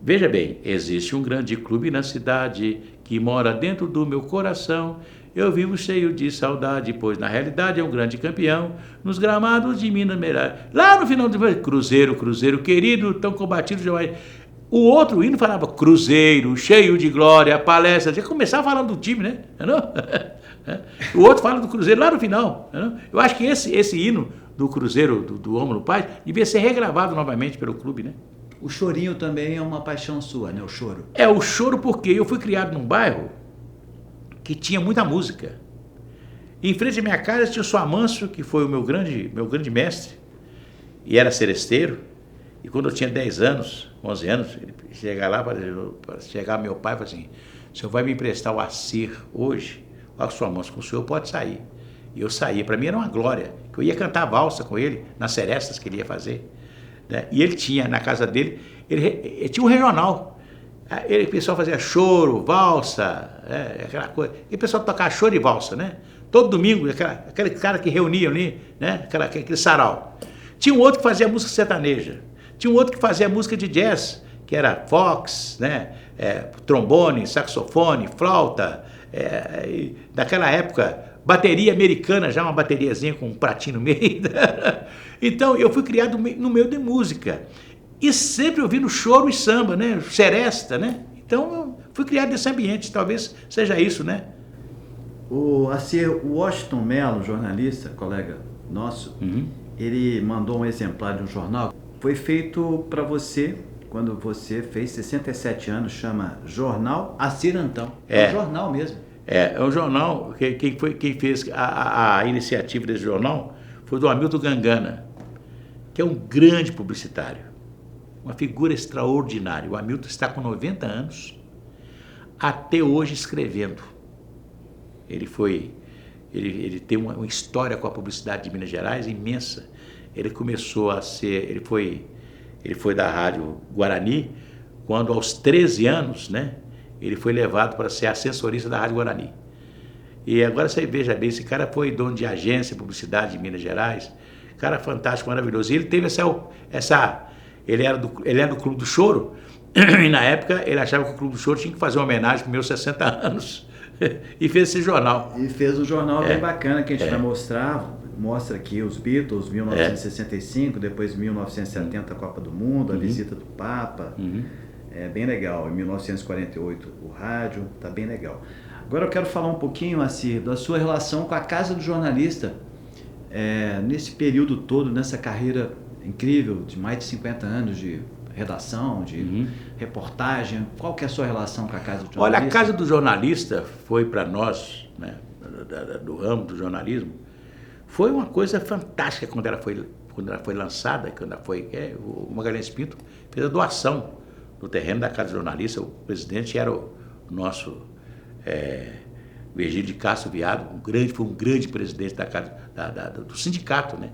Veja bem, existe um grande clube na cidade que mora dentro do meu coração. Eu vivo cheio de saudade, pois na realidade é um grande campeão nos gramados de Minas Gerais. Lá no final do Cruzeiro, Cruzeiro querido, tão combatido jamais. O outro hino falava Cruzeiro, cheio de glória, palestra. Já começava falando do time, né? O outro fala do Cruzeiro lá no final. Eu acho que esse hino do Cruzeiro, do Rômulo Paz, devia ser regravado novamente pelo clube, né? O chorinho também é uma paixão sua, né? O choro. O choro porque eu fui criado num bairro que tinha muita música. Em frente à minha casa tinha o São Amâncio, que foi o meu grande mestre, e era seresteiro. E quando eu tinha 10 anos, 11 anos, ele chegava lá, chegava meu pai e falava assim: o senhor vai me emprestar o Acir hoje? Olha, São Amâncio, com o senhor pode sair. E eu saía, para mim era uma glória, que eu ia cantar valsa com ele, nas serestas que ele ia fazer. Né? E ele tinha, na casa dele, ele tinha um regional. O pessoal fazia choro, valsa, aquela coisa. E o pessoal tocava choro e valsa, né? Todo domingo, aquele cara que reunia ali, né? Aquele sarau. Tinha um outro que fazia música sertaneja. Tinha um outro que fazia música de jazz, que era fox, né? Trombone, saxofone, flauta. Naquela época, bateria americana, já uma bateriazinha com um pratinho no meio. Então, eu fui criado no meio de música. E sempre ouvindo choro e samba, né? Seresta, né? Então, eu fui criado nesse ambiente. Talvez seja isso, né? O Washington Mello, jornalista, colega nosso, ele mandou um exemplar de um jornal. Foi feito para você, quando você fez 67 anos, chama Jornal Acir Antão. É um jornal mesmo. É um jornal, quem fez a iniciativa desse jornal foi do Hamilton Gangana, que é um grande publicitário. Uma figura extraordinária. O Hamilton está com 90 anos, até hoje escrevendo. Ele tem uma história com a publicidade de Minas Gerais imensa. Ele começou a ser, ele foi da Rádio Guarani, quando aos 13 anos, né, ele foi levado para ser ascensorista da Rádio Guarani. E agora você veja bem, esse cara foi dono de agência de publicidade de Minas Gerais, cara fantástico, maravilhoso. E ele teve ele era do Clube do Choro, e na época ele achava que o Clube do Choro tinha que fazer uma homenagem para os meus 60 anos, e fez esse jornal. E fez um jornal bem bacana que a gente vai mostrar. Mostra aqui os Beatles, 1965, depois 1970 a Copa do Mundo, a visita do Papa. É bem legal. Em 1948 o rádio, tá bem legal. Agora eu quero falar um pouquinho, Acir, da sua relação com a Casa do Jornalista, nesse período todo, nessa carreira incrível de mais de 50 anos de redação, de reportagem. Qual que é a sua relação com a Casa do Jornalista? Olha, a Casa do Jornalista foi para nós, né, do ramo do jornalismo, foi uma coisa fantástica quando ela foi lançada, o Magalhães Pinto fez a doação do terreno da Casa do Jornalista. O presidente era o nosso O Egídio de Castro Viado, foi um grande presidente da casa, do sindicato, né?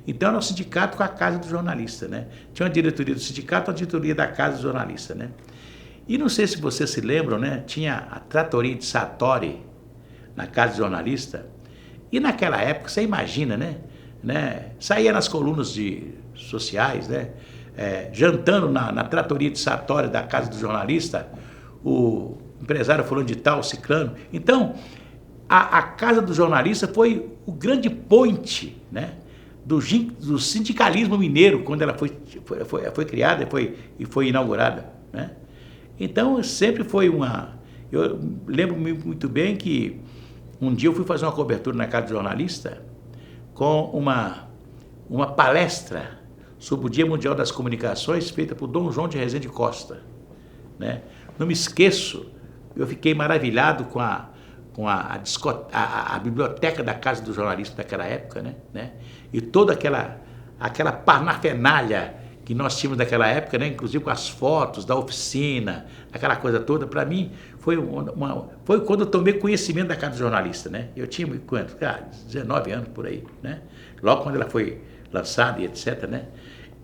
Então era um sindicato com a Casa do Jornalista, né? Tinha uma diretoria do sindicato, uma diretoria da Casa do Jornalista, né? E não sei se vocês se lembram, né? Tinha a tratoria de Sartori na Casa do Jornalista. E naquela época, você imagina, né? Saía nas colunas sociais, né? Jantando na tratoria de Sartori da Casa do Jornalista, o empresário fulano de tal, ciclano. Então, a Casa do Jornalista foi o grande point, né? Do sindicalismo mineiro, quando ela foi criada e foi inaugurada, né? Então, sempre foi eu lembro muito bem que um dia eu fui fazer uma cobertura na Casa do Jornalista com uma palestra sobre o Dia Mundial das Comunicações, feita por Dom João de Rezende Costa, né? Não me esqueço, eu fiquei maravilhado com a biblioteca da Casa do Jornalista daquela época, né? E toda aquela parnafenalha que nós tínhamos naquela época, né? Inclusive com as fotos da oficina, aquela coisa toda. Para mim, foi quando eu tomei conhecimento da Casa do Jornalista, né? Eu tinha, quanto? 19 anos por aí, né? Logo quando ela foi lançada e etc, né?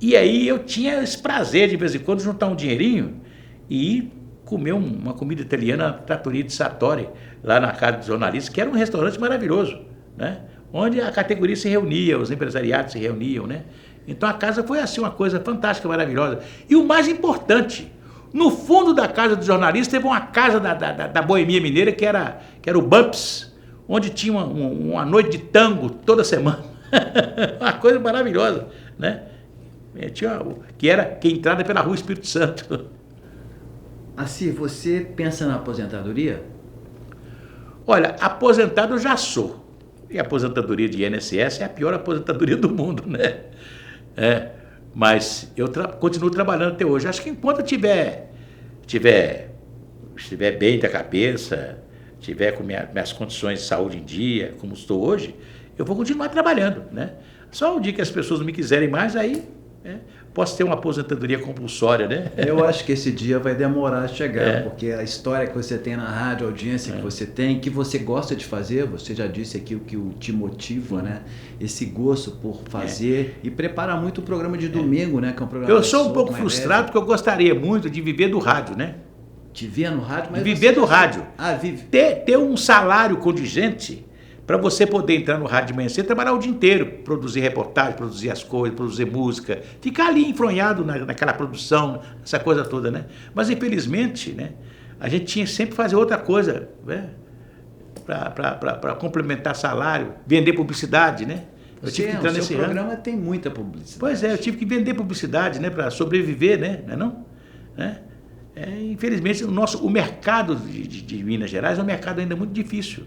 E aí eu tinha esse prazer, de vez em quando, juntar um dinheirinho e ir comer uma comida italiana na tratoria de Sartori, lá na Casa do Jornalista, que era um restaurante maravilhoso, né? Onde a categoria se reunia, os empresariados se reuniam, né? Então a casa foi assim uma coisa fantástica, maravilhosa. E o mais importante, no fundo da Casa do Jornalista teve uma casa da Boemia Mineira que era o Bumps, onde tinha uma noite de tango toda semana. Uma coisa maravilhosa, né? Que entrada pela Rua Espírito Santo. Assim, você pensa na aposentadoria? Olha, aposentado eu já sou. E a aposentadoria de INSS é a pior aposentadoria do mundo, né? Mas eu continuo trabalhando até hoje. Acho que enquanto eu estiver bem da cabeça, estiver com minhas condições de saúde em dia, como estou hoje, eu vou continuar trabalhando, né? Só o dia que as pessoas não me quiserem mais, aí posso ter uma aposentadoria compulsória, né? Eu acho que esse dia vai demorar a chegar, porque a história que você tem na rádio, a audiência que você tem, que você gosta de fazer, você já disse aqui o que te motiva, né? Esse gosto por fazer e prepara muito o programa de domingo, né? Que é um programa eu sou um pouco frustrado porque eu gostaria muito de viver do rádio, né? De ver no rádio, mas viver do rádio. Vive. Ter um salário contingente para você poder entrar no rádio de manhã cedo, trabalhar o dia inteiro, produzir reportagem, produzir as coisas, produzir música, ficar ali enfronhado naquela produção, essa coisa toda, né? Mas infelizmente, né, a gente tinha sempre que fazer outra coisa, né, para complementar salário, vender publicidade, né? Eu tive que entrar nesse programa tem muita publicidade. Pois é, eu tive que vender publicidade, né, para sobreviver, né? Não? Infelizmente o mercado de Minas Gerais é um mercado ainda muito difícil,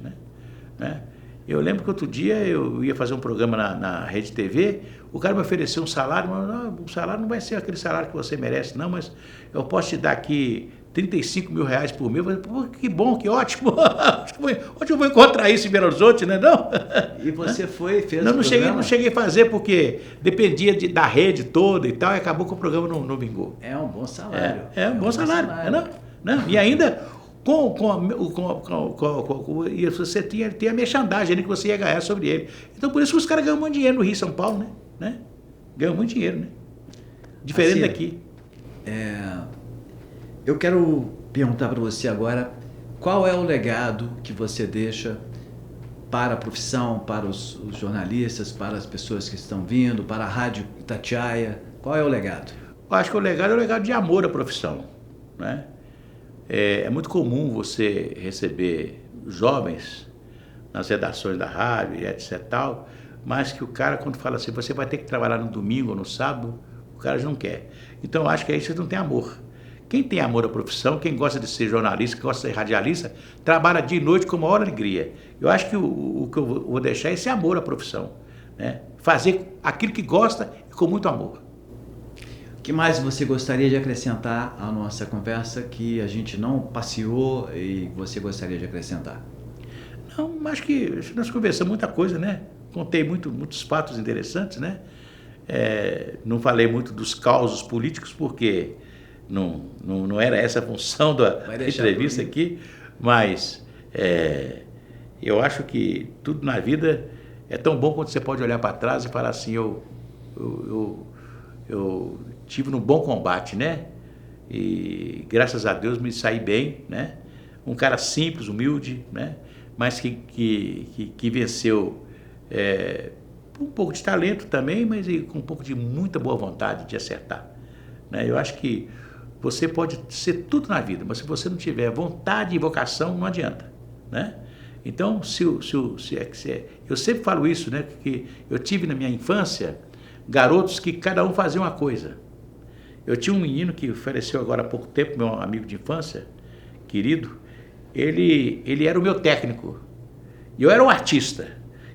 né? Eu lembro que outro dia eu ia fazer um programa na Rede TV, o cara me ofereceu um salário, mas o salário não vai ser aquele salário que você merece, não, mas eu posso te dar aqui 35 mil reais por mês. Eu falei, pô, que bom, que ótimo. Onde eu vou encontrar isso em Belo Horizonte, né? Não? E você fez não, não cheguei a fazer porque dependia da rede toda e tal, e acabou que o programa não vingou. É um bom salário. É um bom salário. Não? E ainda e você tem a merchandising ali que você ia ganhar sobre ele. Então por isso que os caras ganham muito dinheiro no Rio e São Paulo, né? Ganham muito dinheiro, né? Diferente daqui. Eu quero perguntar para você agora, qual é o legado que você deixa para a profissão, para os jornalistas, para as pessoas que estão vindo, para a Rádio Itatiaia? Qual é o legado? Eu acho que o legado é o legado de amor à profissão, né? É muito comum você receber jovens nas redações da rádio e etc tal, mas que o cara, quando fala assim, você vai ter que trabalhar no domingo ou no sábado, o cara já não quer. Então eu acho que aí você não tem amor. Quem tem amor à profissão, quem gosta de ser jornalista, quem gosta de ser radialista, trabalha dia e noite com a maior alegria. Eu acho que o que eu vou deixar é esse amor à profissão, né? Fazer aquilo que gosta e com muito amor. O que mais você gostaria de acrescentar à nossa conversa que a gente não passeou e você gostaria de acrescentar? Não, acho que nós conversamos muita coisa, né? Contei muitos fatos interessantes, né? Não falei muito dos causos políticos, porque não era essa a função da entrevista aqui, mas Eu acho que tudo na vida é tão bom quando você pode olhar para trás e falar assim, eu tive num bom combate, né? E graças a Deus me saí bem, né? Um cara simples, humilde, né? Mas que venceu um pouco de talento também, mas com um pouco de muita boa vontade de acertar, né? Eu acho que você pode ser tudo na vida, mas se você não tiver vontade e vocação, não adianta, né? Então, eu sempre falo isso, né? Que eu tive na minha infância garotos que cada um fazia uma coisa. Eu tinha um menino que faleceu agora há pouco tempo, meu amigo de infância, querido. Ele era o meu técnico. E eu era um artista.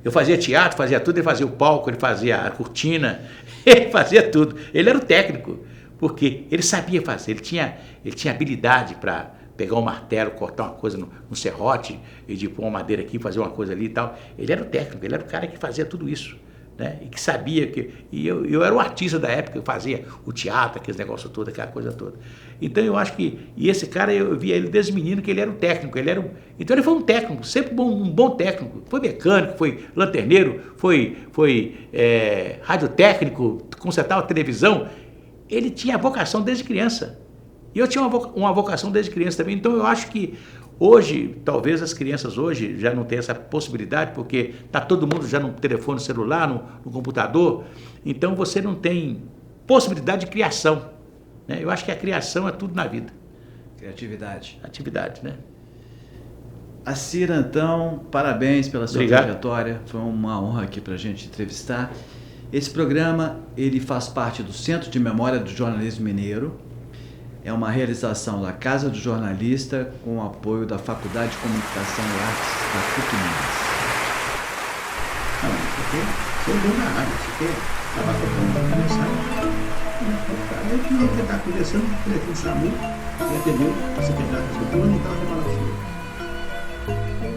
Eu fazia teatro, fazia tudo, ele fazia o palco, ele fazia a cortina, ele fazia tudo. Ele era o técnico, porque ele sabia fazer, ele tinha habilidade para pegar um martelo, cortar uma coisa no serrote, e de pôr uma madeira aqui, fazer uma coisa ali e tal. Ele era o técnico, ele era o cara que fazia tudo isso, né? E que sabia que... E eu era o artista da época, eu fazia o teatro, aqueles negócios todos, aquela coisa toda. Então eu acho que... E esse cara, eu via ele desde menino, que ele era o técnico, então ele foi um técnico, sempre um bom técnico. Foi mecânico, foi lanterneiro, foi radiotécnico, consertava televisão. Ele tinha a vocação desde criança. E eu tinha uma vocação desde criança também. Então eu acho que hoje, talvez as crianças hoje já não tenham essa possibilidade, porque está todo mundo já no telefone celular, no computador. Então você não tem possibilidade de criação, né? Eu acho que a criação é tudo na vida. Criatividade. Atividade, né? Acira, então, parabéns pela sua Obrigado. trajetória. Foi uma honra aqui para a gente entrevistar. Esse programa ele faz parte do Centro de Memória do Jornalismo Mineiro. É uma realização da Casa do Jornalista com o apoio da Faculdade de Comunicação e Artes da PUC Minas. Não, porque você é bom na rádio, você quer acabar tocando, conversar. Eu não quer estar conversando, o telefone chamou, e atendeu a secretária da fulano e estava falando assim.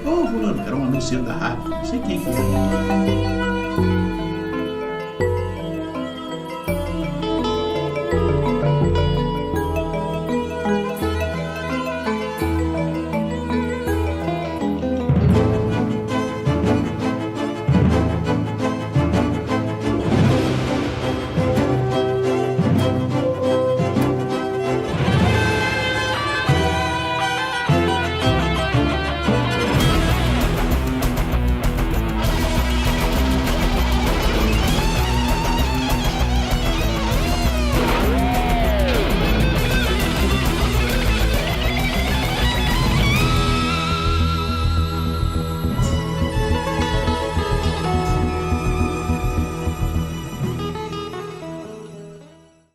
Ô, fulano, era um anunciante da rádio, não sei quem que era.